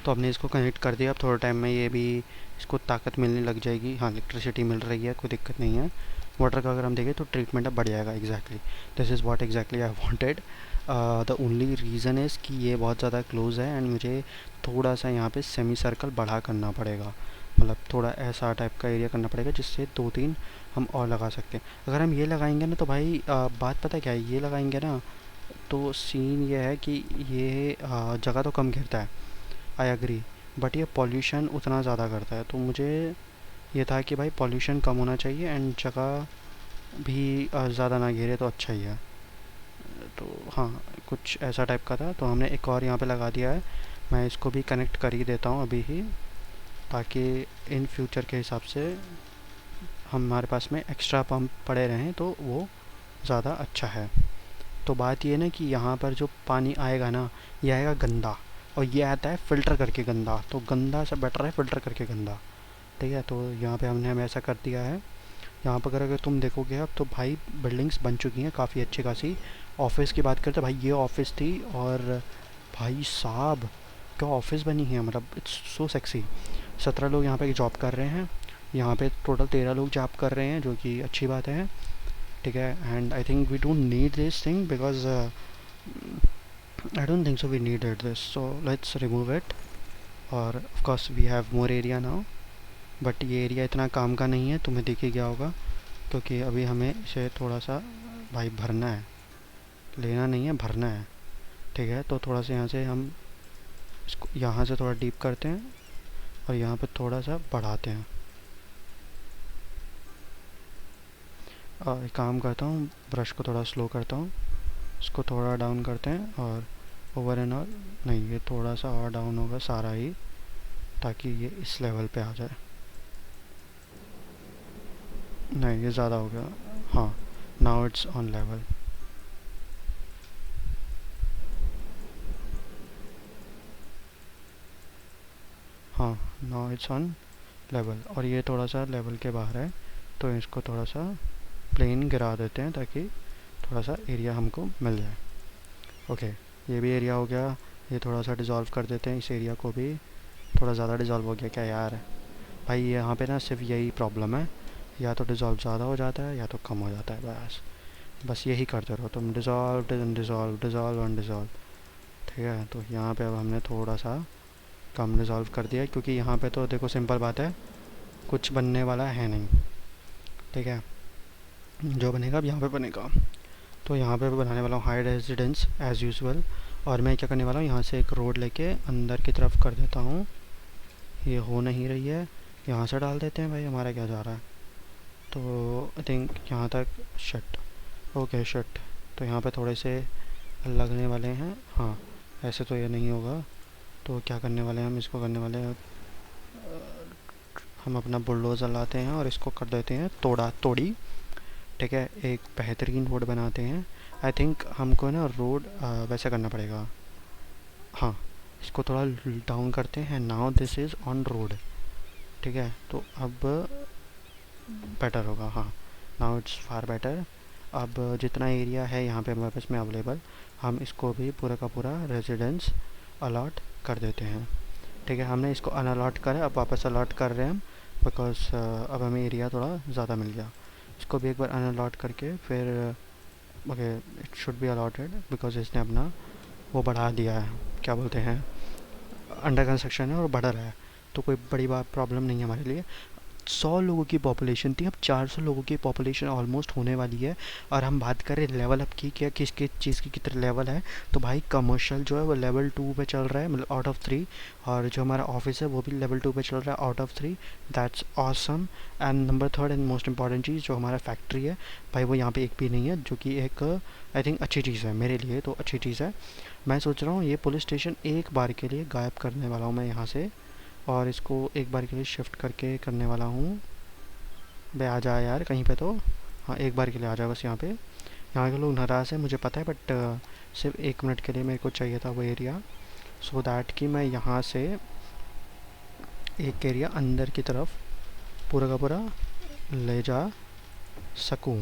तो हमने इसको कनेक्ट कर दिया। अब थोड़े टाइम में ये भी इसको ताकत मिलने लग जाएगी। हाँ इलेक्ट्रिसिटी मिल रही है, कोई दिक्कत नहीं है। वाटर का अगर हम देखें तो ट्रीटमेंट अब बढ़ जाएगा। Exactly this is what exactly I wanted. The only reason is कि ये बहुत ज़्यादा क्लोज है एंड मुझे थोड़ा सा यहाँ पे सेमी सर्कल बढ़ा करना पड़ेगा, मतलब थोड़ा ऐसा टाइप का एरिया करना पड़ेगा जिससे 2-3 हम और लगा सकते हैं। अगर हम ये लगाएंगे ना तो भाई बात पता है क्या है, ये लगाएंगे ना तो सीन ये है कि ये जगह तो कम घेरता है, आई एग्री, बट ये पॉल्यूशन उतना ज़्यादा करता है। तो मुझे ये था कि भाई पॉल्यूशन कम होना चाहिए एंड जगह भी ज़्यादा ना घेरे तो अच्छा ही है। तो हाँ कुछ ऐसा टाइप का था। तो हमने एक और यहाँ पे लगा दिया है। मैं इसको भी कनेक्ट कर ही देता हूँ अभी ही, ताकि इन फ्यूचर के हिसाब से हमारे पास में एक्स्ट्रा पंप पड़े रहें तो वो ज़्यादा अच्छा है। तो बात ये ना कि यहाँ पर जो पानी आएगा ना, ये आएगा गंदा, और ये आता है फ़िल्टर करके गंदा। तो गंदा से बेटर है फ़िल्टर करके गंदा, ठीक है। तो यहाँ पे हमने ऐसा कर दिया है। यहाँ पर अगर तुम देखोगे अब तो भाई बिल्डिंग्स बन चुकी हैं काफ़ी अच्छी खासी। ऑफिस की बात करते भाई, ये ऑफिस थी, और भाई साहब क्या ऑफिस बनी है, मतलब इट्स सो सेक्सी। 17 लोग यहाँ पे जॉब कर रहे हैं। यहाँ पे टोटल 13 लोग जॉब कर रहे हैं, जो कि अच्छी बात है, ठीक है। And I think we don't need this thing because I don't think so we needed this, so let's remove it. और of course we have more area now, but ये एरिया इतना काम का नहीं है, तुम्हें दिख ही गया होगा, क्योंकि अभी हमें इसे थोड़ा सा भाई भरना है, लेना नहीं है भरना है, ठीक है। तो थोड़ा सा यहाँ से हम इसको यहाँ से थोड़ा डीप करते हैं और यहाँ पे थोड़ा सा बढ़ाते हैं। और एक काम करता हूँ, ब्रश को थोड़ा स्लो करता हूँ, इसको थोड़ा डाउन करते हैं, और ओवर एंड ऑल नहीं, ये थोड़ा सा और डाउन होगा सारा ही, ताकि ये इस लेवल पे आ जाए। नहीं ये ज़्यादा हो गया, हाँ नाउ इट्स ऑन लेवल। हाँ नाउ इट्स ऑन लेवल, और ये थोड़ा सा लेवल के बाहर है, तो इसको थोड़ा सा प्लेन गिरा देते हैं ताकि थोड़ा सा एरिया हमको मिल जाए। ओके ये भी एरिया हो गया। ये थोड़ा सा डिज़ोल्व कर देते हैं इस एरिया को भी, थोड़ा ज़्यादा डिज़ोल्व हो गया क्या यार भाई। यहाँ पे ना सिर्फ यही प्रॉब्लम है, या तो डिज़ोल्व ज़्यादा हो जाता है या तो कम हो जाता है, बस बस यही करते रहो तुम, dissolve dissolve dissolve and dissolve, ठीक है। तो यहाँ पे अब हमने थोड़ा सा कम डिज़ोल्व कर दिया, क्योंकि यहाँ पे तो देखो सिंपल बात है, कुछ बनने वाला है नहीं, ठीक है। जो बनेगा अब यहाँ पे बनेगा। तो यहाँ पे बनाने वाला हूँ हाई रेजिडेंस एज़ यूजुअल, और मैं क्या करने वाला हूँ, यहाँ से एक रोड लेके अंदर की तरफ कर देता हूँ। ये हो नहीं रही है, यहाँ से डाल देते हैं भाई, हमारा क्या जा रहा है, तो आई थिंक यहाँ तक शट। Okay shut. तो यहाँ पे थोड़े से लगने वाले हैं। हाँ, ऐसे तो ये नहीं होगा। तो क्या करने वाले हैं हम, इसको करने वाले हैं, हम अपना बुलडोज़र लाते हैं और इसको कर देते हैं तोड़ा तोड़ी। ठीक है, एक बेहतरीन रोड बनाते हैं। आई थिंक हमको ना रोड वैसे करना पड़ेगा। हाँ, इसको थोड़ा डाउन करते हैं। Now this is on road. ठीक है, तो अब बेटर होगा। हाँ, नाउ इट्स फार बेटर। अब जितना एरिया है यहाँ पे हमारे पास में अवेलेबल, हम इसको भी पूरा का पूरा रेजिडेंस अलॉट कर देते हैं। ठीक है, हमने इसको अनअलॉट करा, अब वापस अलॉट कर रहे हैं हम, बिकॉज अब हमें एरिया थोड़ा ज़्यादा मिल गया। इसको भी एक बार अनअलॉट करके फिर okay it should be allotted, because इसने अपना वो बढ़ा दिया है, क्या बोलते हैं, अंडर कंस्ट्रक्शन है और बढ़ रहा है। तो कोई बड़ी बात प्रॉब्लम नहीं है हमारे लिए। 100 लोगों की पॉपुलेशन थी, अब 400 लोगों की पॉपुलेशन ऑलमोस्ट होने वाली है। और हम बात करें लेवल अप की, क्या किस किस चीज़ की कितने लेवल है, तो भाई कमर्शियल जो है वो लेवल 2 पे चल रहा है, मतलब आउट ऑफ 3। और जो हमारा ऑफिस है वो भी लेवल 2 पे चल रहा है out of 3। That's awesome. And number third and most important चीज़, जो हमारा फैक्ट्री है भाई, वो यहाँ पे एक भी नहीं है, जो कि एक आई थिंक अच्छी चीज़ है मेरे लिए, तो अच्छी चीज़ है। मैं सोच रहा हूँ ये पुलिस स्टेशन एक बार के लिए गायब करने वाला हूँ मैं यहाँ से, और इसको एक बार के लिए शिफ्ट करके करने वाला हूँ। बे आ जा यार कहीं पे तो। हाँ, एक बार के लिए आ जा बस यहाँ पे। यहाँ के लोग नाराज़ हैं मुझे पता है, बट सिर्फ 1 मिनट के लिए मेरे को चाहिए था वो एरिया, सो दैट कि मैं यहाँ से एक एरिया अंदर की तरफ पूरा का पूरा ले जा सकूँ।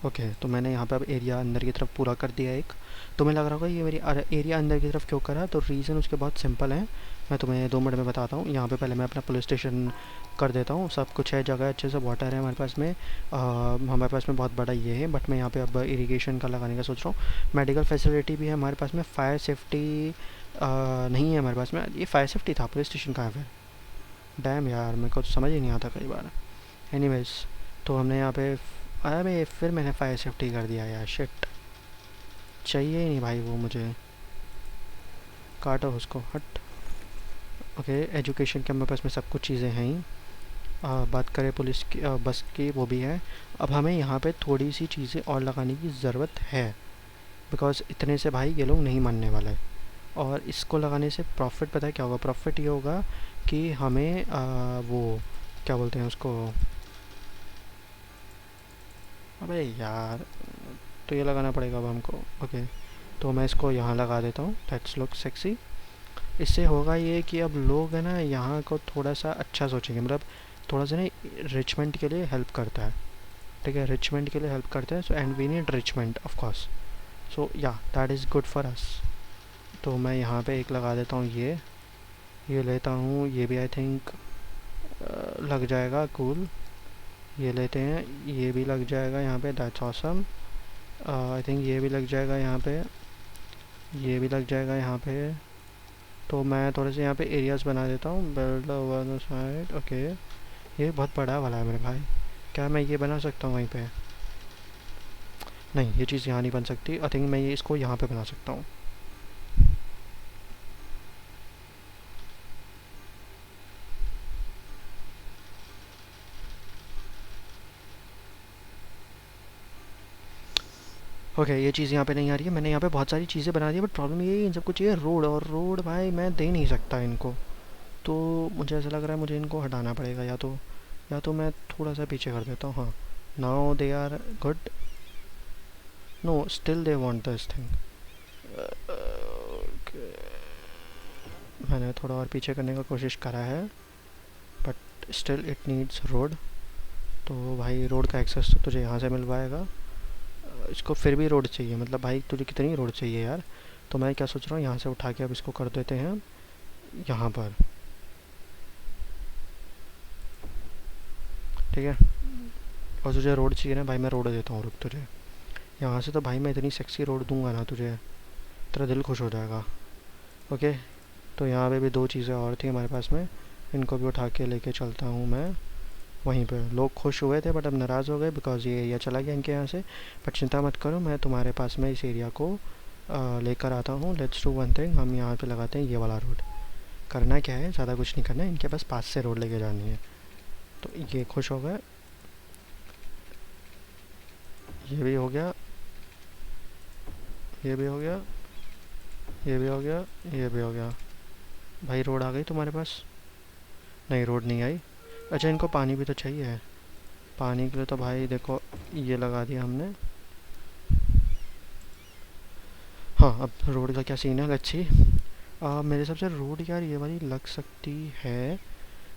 ओके, तो मैंने यहाँ पे अब एरिया अंदर की तरफ पूरा कर दिया एक। तुम्हें लग रहा होगा ये मेरी एरिया अंदर की तरफ क्यों करा, तो रीज़न उसके बहुत सिंपल है, मैं तुम्हें 2 मिनट में बताता हूँ। यहाँ पे पहले मैं अपना पुलिस स्टेशन कर देता हूँ, सब कुछ है, जगह अच्छे से, वाटर है हमारे पास में, हमारे पास में बहुत बड़ा ये है, बट मैं यहाँ पे अब इरिगेशन का लगाने का सोच रहा हूँ। मेडिकल फैसिलिटी भी है हमारे पास में, फायर सेफ्टी नहीं है हमारे पास में। ये फायर सेफ्टी था, पुलिस स्टेशन कहाँ है फिर? डैम यार, मेरे को तो समझ ही नहीं आता कई बार। एनीवेज, तो हमने यहाँ पे, अरे फिर मैंने फायर सेफ्टी कर दिया यार, शिट। चाहिए ही नहीं भाई वो मुझे, काटो उसको, हट। ओके, एजुकेशन के हमारे पास में सब कुछ चीज़ें हैं ही। बात करें पुलिस की, बस की, वो भी है। अब हमें यहाँ पे थोड़ी सी चीज़ें और लगाने की ज़रूरत है, बिकॉज़ इतने से भाई ये लोग नहीं मानने वाले। और इसको लगाने से प्रॉफिट पता है क्या होगा? प्रॉफिट ये होगा कि हमें वो क्या बोलते हैं उसको, अबे यार, तो ये लगाना पड़ेगा अब हमको। ओके, तो मैं इसको यहाँ लगा देता हूँ, दैट्स लुक सेक्सी। इससे होगा ये कि अब लोग है ना यहाँ को थोड़ा सा अच्छा सोचेंगे, मतलब थोड़ा सा ना रिचमेंट के लिए हेल्प करता है। ठीक है, रिचमेंट के लिए हेल्प करता है, so and we need enrichment of course, so yeah that is good for us. तो मैं यहाँ पे एक लगा देता हूँ, ये लेता हूँ, ये भी आई थिंक लग जाएगा, कूल। ये लेते हैं, ये भी लग जाएगा यहाँ पे, दैट्स ऑसम। आई थिंक ये भी लग जाएगा यहाँ पे, ये भी लग जाएगा यहाँ पे। तो मैं थोड़े से यहाँ पे एरियाज़ बना देता हूँ, build over the side. Okay, ये बहुत बड़ा वाला है मेरे भाई, क्या मैं ये बना सकता हूँ वहीं पे? नहीं, ये चीज़ यहाँ नहीं बन सकती। आई थिंक मैं ये इसको यहाँ पे बना सकता हूँ। ओके, ये चीज़ यहाँ पे नहीं आ रही है। मैंने यहाँ पे बहुत सारी चीज़ें बना दी है, बट प्रॉब्लम ये है इन सब कुछ ये रोड, और रोड भाई मैं दे नहीं सकता इनको। तो मुझे ऐसा लग रहा है मुझे इनको हटाना पड़ेगा, या तो मैं थोड़ा सा पीछे कर देता हूँ। हाँ, now they are good. No, still they want this thing. मैंने थोड़ा और पीछे करने का कोशिश करा है, but still it needs road. तो भाई रोड का एक्सेस तो तुझे यहाँ से मिल पाएगा, इसको फिर भी रोड चाहिए, मतलब भाई तुझे कितनी रोड चाहिए यार? तो मैं क्या सोच रहा हूँ, यहाँ से उठा के अब इसको कर देते हैं यहाँ पर। ठीक है, और तुझे रोड चाहिए ना भाई, मैं रोड देता हूँ, रुक तुझे यहाँ से। तो भाई मैं इतनी सेक्सी रोड दूंगा ना तुझे, तेरा दिल खुश हो जाएगा। ओके, तो यहाँ पे भी 2 चीज़ें और थी हमारे पास में, इनको भी उठा के लेके चलता हूँ मैं वहीं पे। लोग खुश हुए थे बट अब नाराज़ हो गए, बिकॉज़ ये एरिया चला गया इनके यहाँ से। बट चिंता मत करो, मैं तुम्हारे पास में इस एरिया को लेकर आता हूँ। लेट्स डू वन थिंग, हम यहाँ पे लगाते हैं ये वाला रोड। करना क्या है, ज़्यादा कुछ नहीं करना है, इनके पास पास से रोड लेके जानी है। तो ये खुश हो गए, ये भी हो गया, ये भी हो गया, ये भी हो गया, ये भी हो गया। भाई रोड आ गई तुम्हारे पास? नहीं, रोड नहीं आई। अच्छा, इनको पानी भी तो चाहिए। पानी के लिए तो भाई देखो, ये लगा दिया हमने। हाँ, अब रोड का क्या सीन है, लेट्स सी। मेरे हिसाब से रोड यार ये वाली लग सकती है,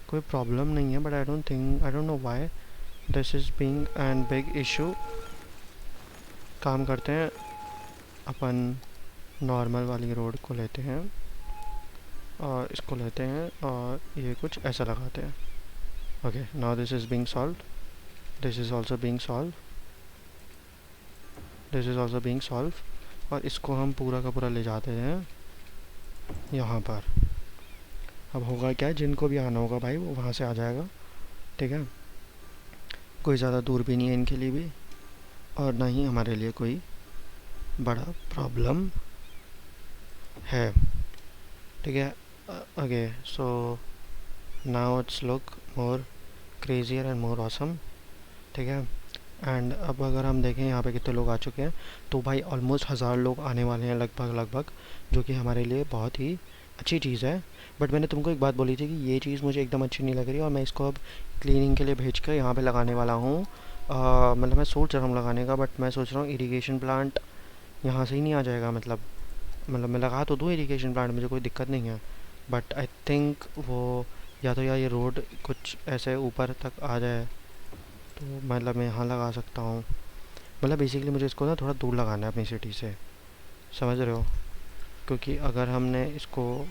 कोई प्रॉब्लम नहीं है, but I don't know why this is being an big issue. काम करते हैं, अपन नॉर्मल वाली रोड को लेते हैं और इसको लेते हैं और ये कुछ ऐसा लगाते हैं। Okay, now this is being solve, this is also being solve, this is also being solve. और इसको हम पूरा का पूरा ले जाते हैं यहाँ पर। अब होगा क्या, जिनको भी आना होगा भाई वो वहाँ से आ जाएगा, ठीक है। कोई ज़्यादा दूर भी नहीं है इनके लिए भी, और ना ही हमारे लिए कोई बड़ा प्रॉब्लम है, ठीक है। Okay, so now it's look more crazier and more awesome, ठीक है। एंड अब अगर हम देखें यहाँ पे कितने लोग आ चुके हैं, तो भाई ऑलमोस्ट 1000 लोग आने वाले हैं लगभग लगभग, जो कि हमारे लिए बहुत ही अच्छी चीज़ है। बट मैंने तुमको एक बात बोली थी कि ये चीज़ मुझे एकदम अच्छी नहीं लग रही, और मैं इसको अब क्लीनिंग के लिए भेज कर यहाँ पे लगाने वाला हूँ। मतलब मैं सोच रहा हूँ लगाने का, बट मैं सोच रहा हूँ इरिगेशन प्लांट यहाँ से ही नहीं आ जाएगा। मतलब मैं लगा तो दूँ इरिगेशन प्लांट, मुझे कोई दिक्कत नहीं है, बट आई थिंक वो या तो यार ये रोड कुछ ऐसे ऊपर तक आ जाए, तो मतलब मैं यहाँ लगा सकता हूँ। मतलब बेसिकली मुझे इसको ना थोड़ा दूर लगाना है अपनी सिटी से, समझ रहे हो? क्योंकि अगर हमने इसको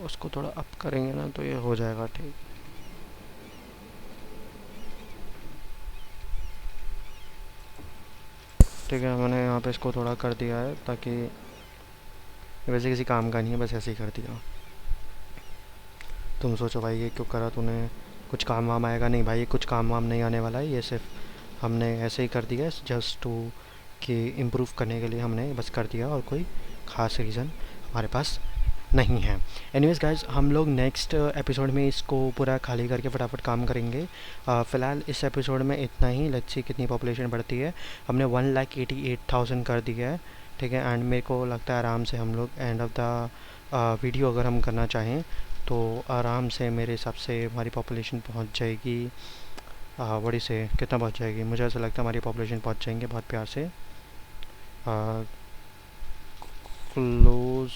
उसको थोड़ा अप करेंगे ना, तो ये हो जाएगा ठीक। ठीक है, मैंने यहाँ पे इसको थोड़ा कर दिया है, ताकि वैसे किसी काम का नहीं है, बस ऐसे ही कर दिया। तुम सोचो भाई ये क्यों करा तूने, कुछ काम वाम आएगा? नहीं भाई, ये कुछ काम वाम नहीं आने वाला है, ये सिर्फ हमने ऐसे ही कर दिया जस्ट टू कि इम्प्रूव करने के लिए हमने बस कर दिया, और कोई ख़ास रीज़न हमारे पास नहीं है। एनीवेज गाइज, हम लोग नेक्स्ट एपिसोड में इसको पूरा खाली करके फटाफट काम करेंगे। फ़िलहाल इस एपिसोड में इतना ही। लेट्स सी कितनी पॉपुलेशन बढ़ती है। हमने 1,88,000 कर दिया है, ठीक है। एंड मेरे को लगता है आराम से हम लोग एंड ऑफ द वीडियो अगर हम करना चाहें तो आराम से मेरे हिसाब से हमारी पॉपुलेशन पहुंच जाएगी। बड़ी से कितना पहुंच जाएगी, मुझे ऐसा लगता है हमारी पॉपुलेशन पहुंच जाएंगे बहुत प्यार से क्लोज।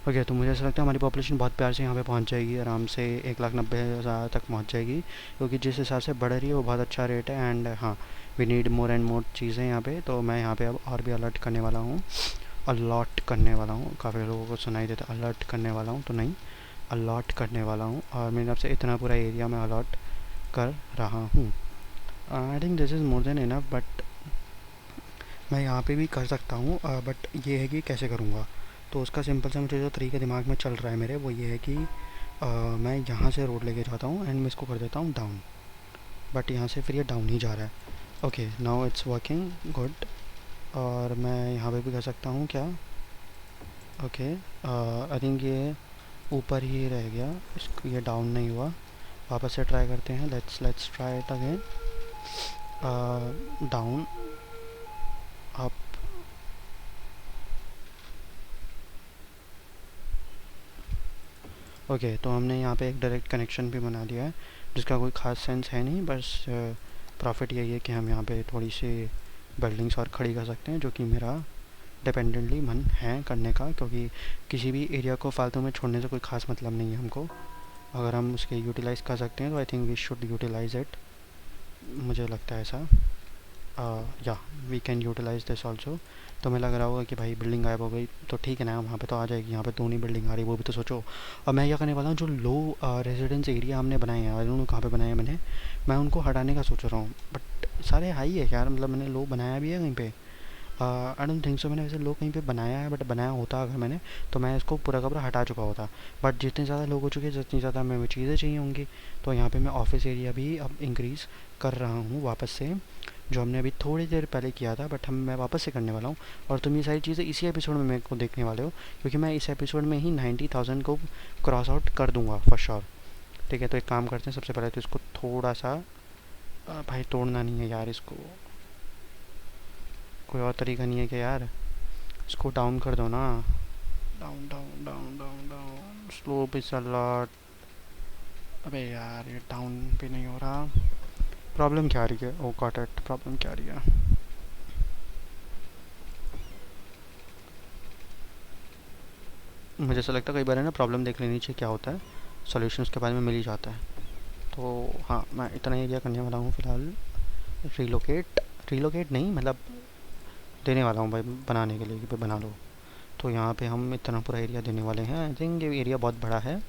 ओके, तो मुझे ऐसा लगता है हमारी पॉपुलेशन बहुत प्यार से यहाँ पे पहुँच जाएगी, आराम से 1,90,000 तक पहुँच जाएगी, क्योंकि जिस हिसाब से बढ़ रही है वो बहुत अच्छा रेट है। एंड हाँ, we need more and more चीज़ें यहाँ पे, तो मैं यहाँ पे अब और भी अलर्ट करने वाला हूँ, अलॉट करने वाला हूँ। काफ़ी लोगों को सुनाई देता अलर्ट करने वाला हूँ, तो नहीं, अलॉट करने वाला हूँ, और मेरे तरफ से इतना पूरा एरिया मैं अलॉट कर रहा हूँ। I think this is more than enough, but मैं यहाँ पे भी कर सकता हूँ, बट ये है कि कैसे करूँगा। तो उसका सिंपल सा मुझे जो तरीका दिमाग में चल रहा है मेरे, वो ये है कि मैं यहाँ से रोड लेके जाता हूँ एंड मैं इसको कर देता हूँ डाउन, बट यहाँ से फिर ये डाउन ही जा रहा है। Okay, now it's working good. और मैं यहाँ पे भी कर सकता हूँ क्या? ओके, आई थिंक ये ऊपर ही रह गया, इसको ये डाउन नहीं हुआ। वापस से ट्राई करते हैं, let's try it again. Down, up. Okay, तो हमने यहाँ पे एक डायरेक्ट कनेक्शन भी बना दिया है, जिसका कोई ख़ास सेंस है नहीं, बस प्रॉफिट यही है कि हम यहाँ पे थोड़ी सी बिल्डिंग्स और खड़ी कर सकते हैं, जो कि मेरा डिपेंडेंटली मन है करने का, क्योंकि किसी भी एरिया को फालतू में छोड़ने से कोई ख़ास मतलब नहीं है हमको। अगर हम उसके यूटिलाइज़ कर सकते हैं तो I think we should utilize it, मुझे लगता है ऐसा। या we can utilize this also. तो मैं लग रहा होगा कि भाई बिल्डिंग गायब हो गई, तो ठीक है ना, वहाँ पे तो आ जाएगी, यहाँ पे तो नहीं बिल्डिंग आ रही, वो भी तो सोचो। और मैं क्या करने वाला हूँ, जो लो रेजिडेंस एरिया हमने बनाए हैं, उन्होंने कहाँ पे बनाए हैं मैंने, मैं उनको हटाने का सोच रहा हूँ। बट सारे हाई है यार, मतलब मैंने लो बनाया भी है कहीं पे, आई डोंट थिंक सो मैंने वैसे लोग कहीं पे बनाया है, बट बनाया होता अगर मैंने तो मैं इसको पूरा का पूरा हटा चुका होता। बट जितने ज़्यादा लोग हो चुके हैं, जितनी ज़्यादा हमें चीज़ें चाहिए होंगी, तो यहाँ पे मैं ऑफिस एरिया भी अब इंक्रीज़ कर रहा हूँ वापस से, जो हमने अभी थोड़ी देर पहले किया था, बट हम मैं वापस से करने वाला हूँ। और तुम ये सारी चीज़ें इसी एपिसोड में मेरे को देखने वाले हो, क्योंकि मैं इस एपिसोड में ही 90,000 को क्रॉस आउट कर दूंगा फॉर श्योर। ठीक है, तो एक काम करते हैं, सबसे पहले तो इसको थोड़ा सा भाई तोड़ना नहीं है यार इसको, कोई और तरीका नहीं है क्या यार, इसको डाउन कर दो ना। Down down down down down, slope is a lot. अबे यार ये डाउन पे नहीं हो रहा, प्रॉब्लम क्या आ रही है? ओ गॉट इट, प्रॉब्लम क्या आ रही है? मुझे ऐसा लगता है कई बार है ना, प्रॉब्लम देख लेनी चाहिए क्या होता है, सॉल्यूशन उसके बाद में मिल ही जाता है। तो हाँ, मैं इतना एरिया करने वाला हूँ फ़िलहाल। रिलोकेट, रिलोकेट नहीं मतलब देने वाला हूँ भाई बनाने के लिए कि भाई बना लो। तो यहाँ पे हम इतना पूरा एरिया देने वाले हैं। आई थिंक ये एरिया बहुत बड़ा है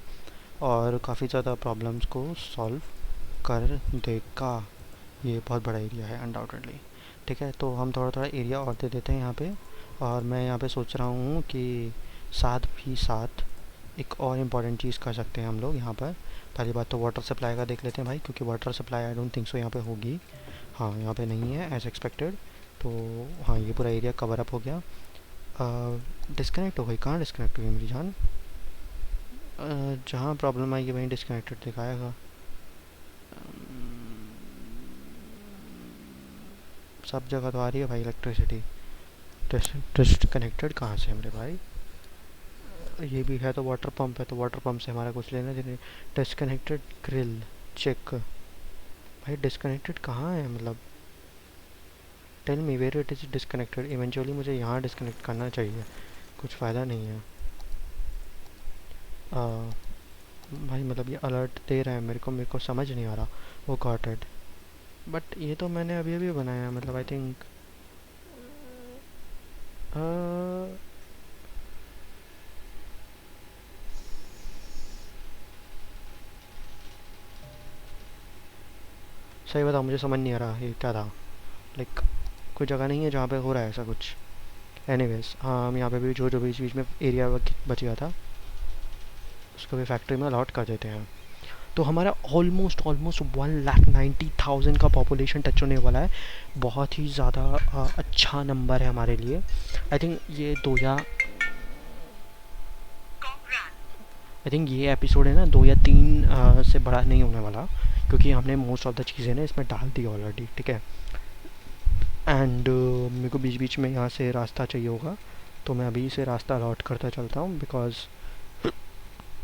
और काफ़ी ज़्यादा प्रॉब्लम्स को सॉल्व कर देगा। ये बहुत बड़ा एरिया है अनडाउटेडली। ठीक है, तो हम थोड़ा थोड़ा एरिया और दे देते हैं यहाँ पे। और मैं यहाँ पे सोच रहा हूँ कि साथ ही साथ एक और इम्पॉर्टेंट चीज़ कर सकते हैं हम लोग यहाँ पर। पहली बात तो वाटर सप्लाई का देख लेते हैं भाई, क्योंकि water supply I don't think सो यहाँ पे होगी। हाँ, यहाँ पे नहीं है एज एक्सपेक्टेड। तो हाँ, ये पूरा एरिया कवर अप हो गया। डिस्कनेक्ट हो गई, कहाँ डिस्कनेक्ट हुई मेरी जान? जहाँ प्रॉब्लम आएगी वहीं डिस्कनेक्टेड दिखाएगा। सब जगह तो आ रही है भाई इलेक्ट्रिसिटी। डिस्कनेक्टेड कहाँ से मेरे भाई? ये भी है तो वाटर पंप है, तो वाटर पंप से हमारा कुछ लेना देना। Disconnected grill check. भाई डिस्कनेक्टेड कहाँ है मतलब? Tell me where it is disconnected. Eventually मुझे यहाँ डिस्कनेक्ट करना चाहिए, कुछ फ़ायदा नहीं है। भाई मतलब ये अलर्ट दे रहा है मेरे को समझ नहीं आ रहा। वो गॉट इट, बट ये तो मैंने अभी अभी बनाया, मतलब आई थिंक सही बताओ, मुझे समझ नहीं आ रहा ये क्या था। लाइक कोई जगह नहीं है जहाँ पे हो रहा है ऐसा कुछ। एनीवेज, हाँ, हम यहाँ पे भी जो जो बीच बीच में एरिया बच गया था उसको भी फैक्ट्री में अलॉट कर देते हैं। तो हमारा ऑलमोस्ट ऑलमोस्ट 1,90,000 का पॉपुलेशन टच होने वाला है। बहुत ही ज़्यादा अच्छा नंबर है हमारे लिए। आई थिंक ये दो या आई थिंक ये एपिसोड है ना 2 या 3 से बड़ा नहीं होने वाला, क्योंकि हमने मोस्ट ऑफ द चीज़ें ना इसमें डाल दी ऑलरेडी। ठीक है, एंड मेरे को बीच बीच में यहाँ से रास्ता चाहिए होगा, तो मैं अभी से रास्ता अलॉट करता चलता हूँ, because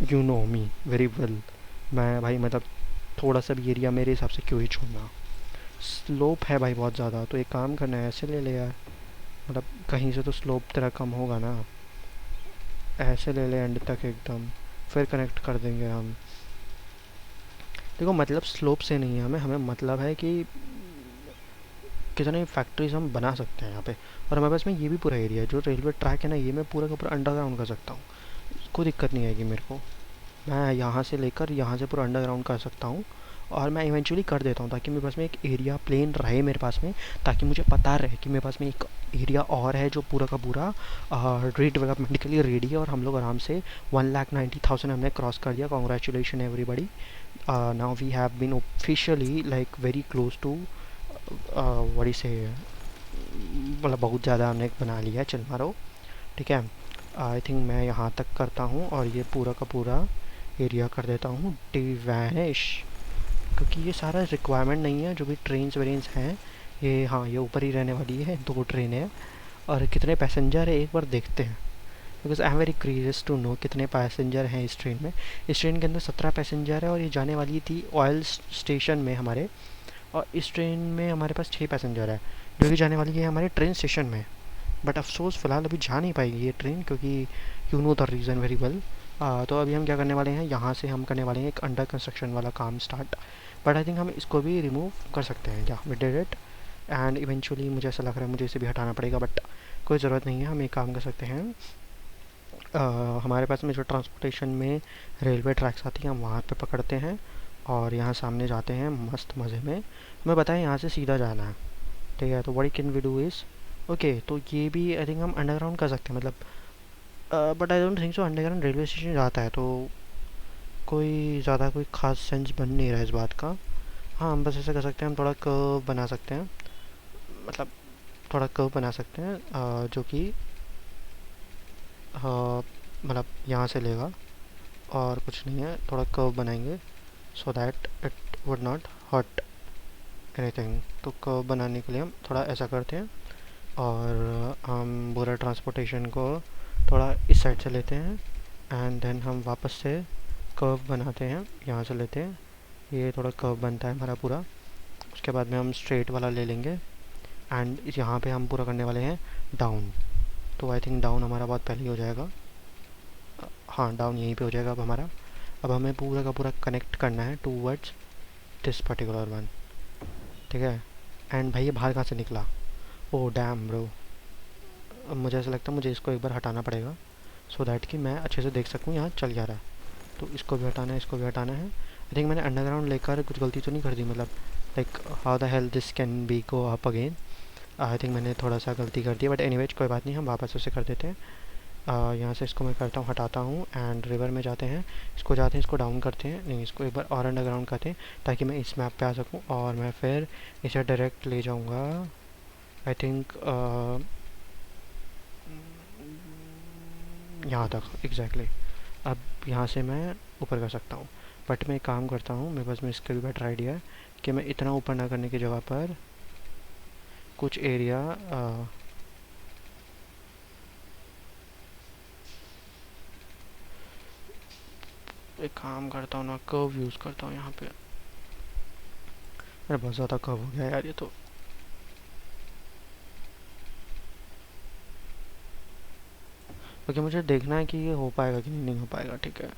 you know me very well. मैं भाई मतलब थोड़ा सा भी एरिया मेरे हिसाब से क्यों ही छोड़ना। स्लोप है भाई बहुत ज़्यादा, तो एक काम करना है, ऐसे ले ले यार, मतलब कहीं से तो स्लोप तेरा कम होगा ना। ऐसे ले ले एंड तक एकदम, फिर कनेक्ट कर देंगे हम। देखो मतलब स्लोप से नहीं है हमें, हमें मतलब है कि कितने फैक्ट्रीज हम बना सकते हैं यहाँ पे। और हमारे पास में ये भी पूरा एरिया है, जो रेलवे ट्रैक है ना, ये मैं पूरा का पूरा अंडरग्राउंड कर सकता हूँ। कोई दिक्कत नहीं आएगी मेरे को। मैं यहाँ से लेकर यहाँ से पूरा अंडरग्राउंड कर सकता हूँ। और मैं इवेंचुअली कर देता हूँ ताकि मेरे पास में एक एरिया प्लेन रहे मेरे पास में, ताकि मुझे पता रहे कि मेरे पास में एक एरिया और है जो पूरा का पूरा रीडेवलपमेंट के लिए रेडी है। और हम लोग आराम से 1,90,000 हमने क्रॉस कर दिया। Congratulation everybody, now we have been officially like very close to Wadi से, मतलब बहुत ज़्यादा हमने बना लिया है। चल मारो, ठीक है। आई थिंक मैं यहाँ तक करता हूँ और ये पूरा का पूरा एरिया कर देता हूँ डिवैनिश, क्योंकि ये सारा रिक्वायरमेंट नहीं है। जो भी ट्रेन्स वेरेन्स हैं ये, हाँ, ये ऊपर ही रहने वाली है। 2 ट्रेन है और कितने पैसेंजर है एक बार देखते हैं, because I am very curious to know कितने पैसेंजर हैं इस ट्रेन में। इस ट्रेन के अंदर 17 पैसेंजर है और ये जाने वाली थी ऑयल स्टेशन में हमारे। और इस ट्रेन में हमारे पास 6 पैसेंजर है, जो कि जाने वाली है हमारे ट्रेन स्टेशन में। बट अफसोस फ़िलहाल अभी जा नहीं पाएगी ये ट्रेन, क्योंकि you know the reason very well. तो अभी हम क्या करने वाले हैं, यहाँ से हम करने वाले हैं एक अंडर कंस्ट्रक्शन वाला काम स्टार्ट। बट आई थिंक हम इसको भी रिमूव कर सकते हैं। या we did it, and eventually मुझे ऐसा लग रहा है मुझे इसे भी हटाना पड़ेगा, बट कोई ज़रूरत नहीं है। हम एक काम कर सकते हैं, हमारे पास में जो ट्रांसपोर्टेशन में रेलवे ट्रैक्स आती हैं हम वहाँ पे पकड़ते हैं और यहाँ सामने जाते हैं मस्त मज़े में। हमें बताएं यहाँ से सीधा जाना है, ठीक है। तो what can we do is okay, तो ये भी आई थिंक हम अंडरग्राउंड कर सकते हैं, मतलब but I don't think so underground railway station जाता है, तो कोई ज़्यादा कोई खास सेंस बन नहीं रहा है इस बात का। हाँ, हम बस ऐसा कर सकते हैं, हम थोड़ा कर्व बना सकते हैं, मतलब थोड़ा कर्व बना सकते हैं जो कि मतलब यहाँ से लेगा और कुछ नहीं है, थोड़ा कर्व बनाएंगे so that it would not hurt anything. तो कर्व बनाने के लिए हम थोड़ा ऐसा करते हैं और हम पूरा ट्रांसपोर्टेशन को थोड़ा इस साइड से लेते हैं एंड देन हम वापस से कर्व बनाते हैं, यहाँ से लेते हैं, ये थोड़ा कर्व बनता है हमारा पूरा। उसके बाद में हम स्ट्रेट वाला ले लेंगे एंड यहाँ पे हम पूरा करने वाले हैं डाउन। तो आई थिंक डाउन हमारा बहुत पहले ही हो जाएगा। हाँ, डाउन यहीं पे हो जाएगा अब हमारा। अब हमें पूरा का पूरा कनेक्ट करना है टूवर्ड्स दिस पर्टिकुलर वन, ठीक है। एंड भाई ये बाहर कहाँ से निकला? Oh damn bro. अब मुझे ऐसा लगता है मुझे इसको एक बार हटाना पड़ेगा सो दैट कि मैं अच्छे से देख सकूँ यहाँ चल क्या रहा है। तो इसको भी हटाना है, इसको भी हटाना है। आई थिंक मैंने अंडरग्राउंड लेकर कुछ गलती तो नहीं कर दी, मतलब like how the hell this can be go up again. I think मैंने थोड़ा सा गलती कर दी, बट एनीवेज कोई बात नहीं, हम वापस उसे कर देते हैं। यहाँ से इसको मैं करता हूँ, हटाता हूँ एंड रिवर में जाते हैं, इसको जाते हैं, इसको डाउन करते हैं, नहीं इसको एक बार और अंडरग्राउंड करते हैं ताकि मैं इस मैप पे आ सकूँ और मैं फिर इसे डायरेक्ट ले जाऊँगा आई थिंक यहाँ तक एग्जैक्टली। अब यहाँ से मैं ऊपर कर सकता हूँ, बट मैं एक काम करता हूँ, मेरे पास में इसका भी बेटर आइडिया है कि मैं इतना ऊपर ना करने की जगह पर कुछ एरिया एक काम करता हूँ ना, कर्व यूज़ करता हूँ यहाँ पे। अरे बहुत ज़्यादा कर्व हो गया यार ये तो। क्योंकि मुझे देखना है कि ये हो पाएगा कि नहीं हो पाएगा, ठीक है।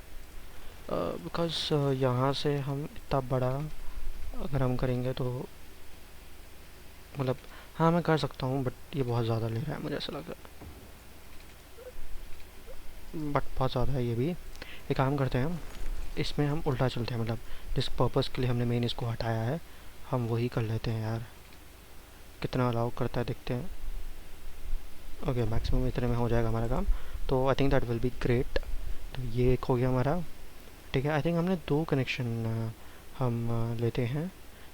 बिकॉज यहाँ से हम इतना बड़ा अगर हम करेंगे तो मतलब हाँ मैं कर सकता हूँ, बट ये बहुत ज़्यादा ले रहा है मुझे ऐसा लग रहा है, बट बहुत ज़्यादा है ये भी। एक काम करते हैं हम, इसमें हम उल्टा चलते हैं, मतलब जिस पर्पज़ के लिए हमने मेन इसको हटाया है हम वही कर लेते हैं यार। कितना अलाउ करता है देखते हैं। ओके, मैक्सिमम इतने में हो जाएगा हमारा काम, तो I think that will be great. तो ये एक हो गया हमारा, ठीक है। आई थिंक हमने दो कनेक्शन हम लेते हैं।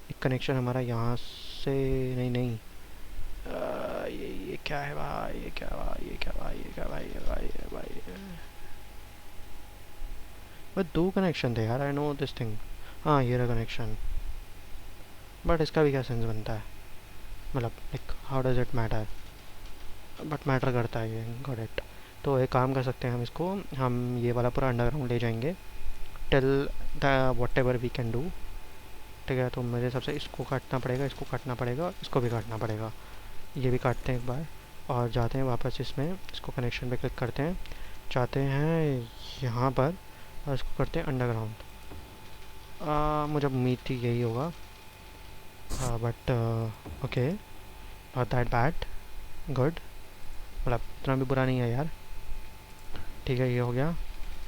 एक कनेक्शन हमारा यहाँ से, नहीं नहीं ये क्या है भाई, ये क्या भाई, ये क्या भाई, ये क्या भाई, ये भाई, ये भाई, बस दो कनेक्शन थे यार, आई नो दिस थिंग। हाँ ये रहा कनेक्शन, बट इसका भी क्या सेंस बनता है, मतलब like how does it matter, but matter करता है ये, गॉट इट। तो एक काम कर सकते हैं हम इसको, हम ये वाला पूरा अंडरग्राउंड ले जाएंगे till the whatever we can do, ठीक है। तो मेरे हिसाब से इसको काटना पड़ेगा, इसको काटना पड़ेगा, इसको भी काटना पड़ेगा। ये भी काटते हैं एक बार और जाते हैं वापस इसमें, इसको कनेक्शन पे क्लिक करते हैं, जाते हैं यहाँ पर और इसको करते हैं अंडरग्राउंड। मुझे उम्मीद थी यही होगा, but okay, not that bad, good, मतलब इतना भी बुरा नहीं है यार, ठीक है। ये हो गया।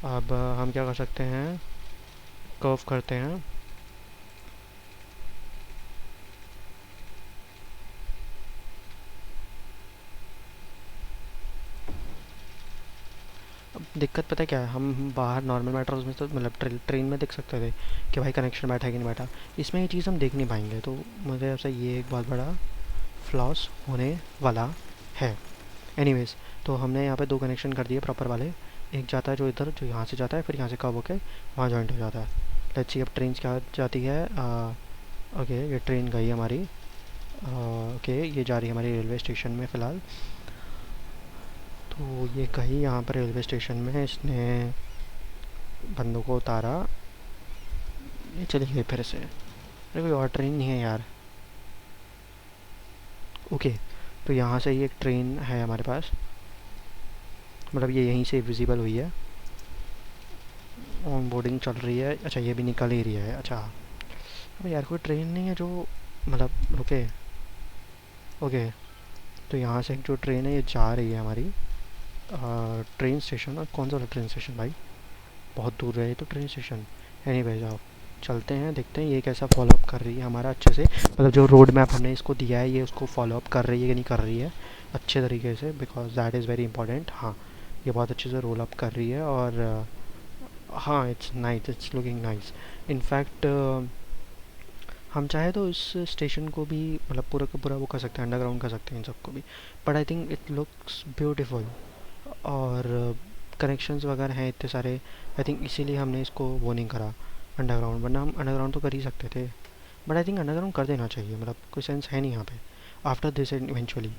अब हम क्या कर सकते हैं, कर्व करते हैं, अब दिक्कत पता है क्या है, हम बाहर नॉर्मल मेट्रोज में तो मतलब ट्रेन में देख सकते थे कि भाई कनेक्शन बैठा है कि नहीं बैठा, इसमें ये चीज़ हम देख नहीं पाएंगे, तो मुझे ऐसा ये एक बहुत बड़ा फ्लॉस होने वाला है। एनीवेज, तो हमने यहाँ पे दो कनेक्शन कर दिए प्रॉपर वाले, एक जाता है जो इधर, जो यहाँ से जाता है, फिर यहाँ से कब होके वहाँ जॉइंट हो जाता है। लेट्स सी अब ट्रेन क्या जाती है। ओके, ये ट्रेन गई हमारी, ओके ये जा रही है हमारी रेलवे स्टेशन में फ़िलहाल। तो ये गई यहाँ पर रेलवे स्टेशन में, इसने बंदों को उतारा, ये चली गई फिर से। अरे कोई और ट्रेन नहीं है यार। ओके, तो यहाँ से ये एक ट्रेन है हमारे पास, मतलब ये यहीं से विजिबल हुई है, ऑन बोर्डिंग चल रही है। अच्छा ये भी निकल ही रही है, अच्छा। अब यार कोई ट्रेन नहीं है जो मतलब रुके। ओके, तो यहाँ से एक जो ट्रेन है ये जा रही है हमारी ट्रेन स्टेशन। और कौन सा वाला ट्रेन स्टेशन भाई, बहुत दूर है ये तो ट्रेन स्टेशन। एनीवेज आओ चलते हैं, देखते हैं ये कैसा फॉलो अप कर रही है हमारा अच्छे से, मतलब जो रोड मैप हमने इसको दिया है ये उसको फॉलो अप कर रही है कि नहीं कर रही है अच्छे तरीके से, because that is very important. हाँ, ये बहुत अच्छे से रोल अप कर रही है और हाँ, it's nice, it's looking nice. In fact हम चाहे तो इस स्टेशन को भी मतलब पूरा का पूरा वो कर सकते हैं, अंडरग्राउंड कर सकते हैं इन सबको भी, but I think it looks beautiful. और कनेक्शंस वगैरह हैं इतने सारे, आई थिंक इसीलिए हमने इसको वो नहीं करा अंडरग्राउंड, वरना हम अंडरग्राउंड तो कर ही सकते थे। बट आई थिंक अंडरग्राउंड कर देना चाहिए, मतलब कोई सेंस है नहीं यहाँ पे आफ्टर दिस इवेंचुअली।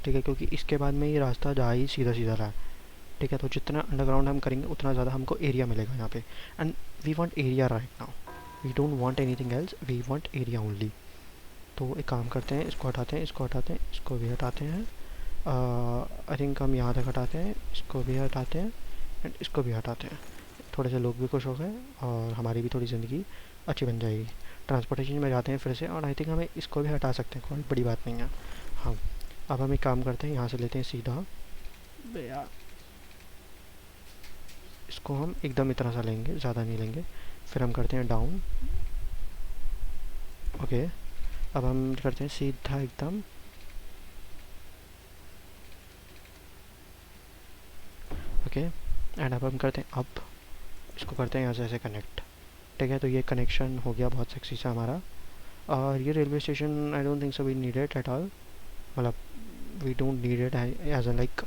ठीक है, क्योंकि इसके बाद में ये रास्ता जा ही सीधा सीधा रहा है। ठीक है, तो जितना अंडरग्राउंड हम करेंगे उतना ज़्यादा हमको एरिया मिलेगा यहाँ पे, and we want area right now, we don't want anything else, we want area only. तो एक काम करते हैं, इसको हटाते हैं, इसको हटाते हैं, इसको भी हटाते हैं, आई थिंक हम यहाँ तक हटाते हैं, इसको भी हटाते हैं एंड इसको भी हटाते हैं। थोड़े से लोग भी खुश हो गए और हमारी भी थोड़ी ज़िंदगी अच्छी बन जाएगी। ट्रांसपोर्टेशन में जाते हैं फिर से, और आई थिंक हमें इसको भी हटा सकते हैं, कोई बड़ी बात नहीं है। हाँ, अब हम एक काम करते हैं, यहाँ से लेते हैं सीधा, यार इसको हम एकदम इतना सा लेंगे, ज़्यादा नहीं लेंगे। फिर हम करते हैं डाउन, ओके। अब हम करते हैं सीधा एकदम, ओके। एंड अब हम करते हैं अप, इसको करते हैं यहाँ से ऐसे कनेक्ट। ठीक है, तो ये कनेक्शन हो गया बहुत सेक्सी सा हमारा। और ये railway station I don't think so we need it at all, मतलब we don't need it as a like,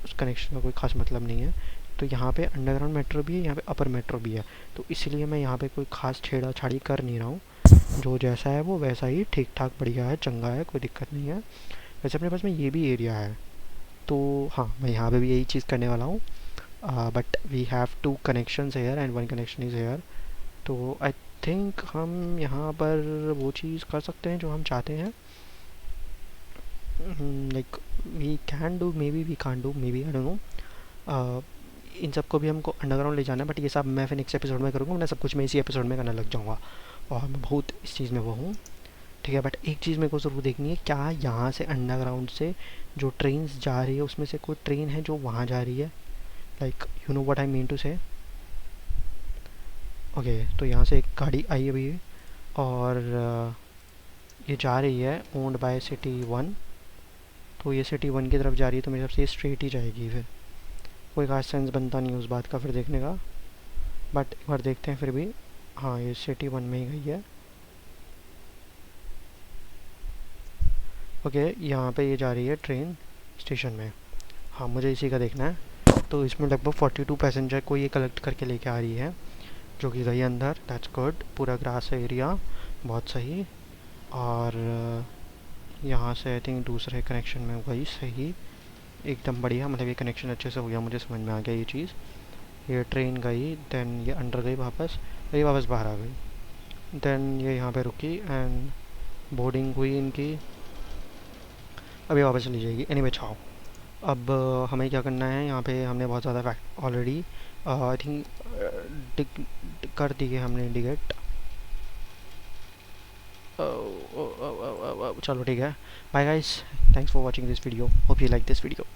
उस कनेक्शन का कोई खास मतलब नहीं है। तो यहाँ पे अंडरग्राउंड मेट्रो भी है, यहाँ पे अपर मेट्रो भी है, तो इसलिए मैं यहाँ पे कोई खास छेड़ा छाड़ी कर नहीं रहा हूँ। जो जैसा है वो वैसा ही ठीक ठाक बढ़िया है, चंगा है, कोई दिक्कत नहीं है। वैसे अपने पास में ये भी एरिया है, तो हाँ मैं यहाँ पे भी यही चीज़ करने वाला हूँ, but we have two connections here and one connection is here. तो आई थिंक हम यहाँ पर वो चीज़ कर सकते हैं जो हम चाहते हैं, like we can do, maybe we can do, maybe I don't know. इन सबको भी हमको अंडरग्राउंड ले जाना है, बट ये सब मैं फिर नेक्स्ट एपिसोड में करूँगा, मैं सब कुछ मैं इसी एपिसोड में करने लग जाऊँगा, और मैं बहुत इस चीज़ में वो हूँ। ठीक है, बट एक चीज़ मेरे को ज़रूर देखनी है, क्या यहाँ से अंडरग्राउंड से जो ट्रेन जा रही है उसमें से कोई ट्रेन है जो वहाँ जा रही है, like you know what I mean to say. Okay, तो यहाँ से एक गाड़ी आई अभी, और ये जा रही है ओन्ड बाय सिटी वन, तो ये सिटी वन की तरफ जा रही है, तो मेरे हिसाब से ये स्ट्रेट ही जाएगी, फिर कोई खास सेंस बनता नहीं उस बात का फिर देखने का, बट एक बार देखते हैं फिर भी। हाँ, ये सिटी वन में ही गई है। ओके, यहाँ पे ये जा रही है ट्रेन स्टेशन में। हाँ, मुझे इसी का देखना है। तो इसमें लगभग 42 पैसेंजर को ये कलेक्ट करके लेके आ रही है, जो कि गई अंदर, दैट्स गुड। पूरा ग्रास एरिया, बहुत सही। और यहाँ से आई थिंक दूसरे कनेक्शन में गई, सही, एकदम बढ़िया, मतलब ये कनेक्शन अच्छे से हो गया, मुझे समझ में आ गया ये चीज़। ये ट्रेन गई, देन ये अंडर गई वापस, ये वापस बाहर आ गई, देन ये यहाँ पे रुकी एंड बोर्डिंग हुई इनकी, अभी वापस चली जाएगी। एनीवे छाओ, अब हमें क्या करना है, यहाँ पे हमने बहुत ज़्यादा फैक्ट ऑलरेडी आई थिंक कर दी है हमने इंडिकेट। चलो ठीक है, bye guys, thanks for watching this video, hope you like this video.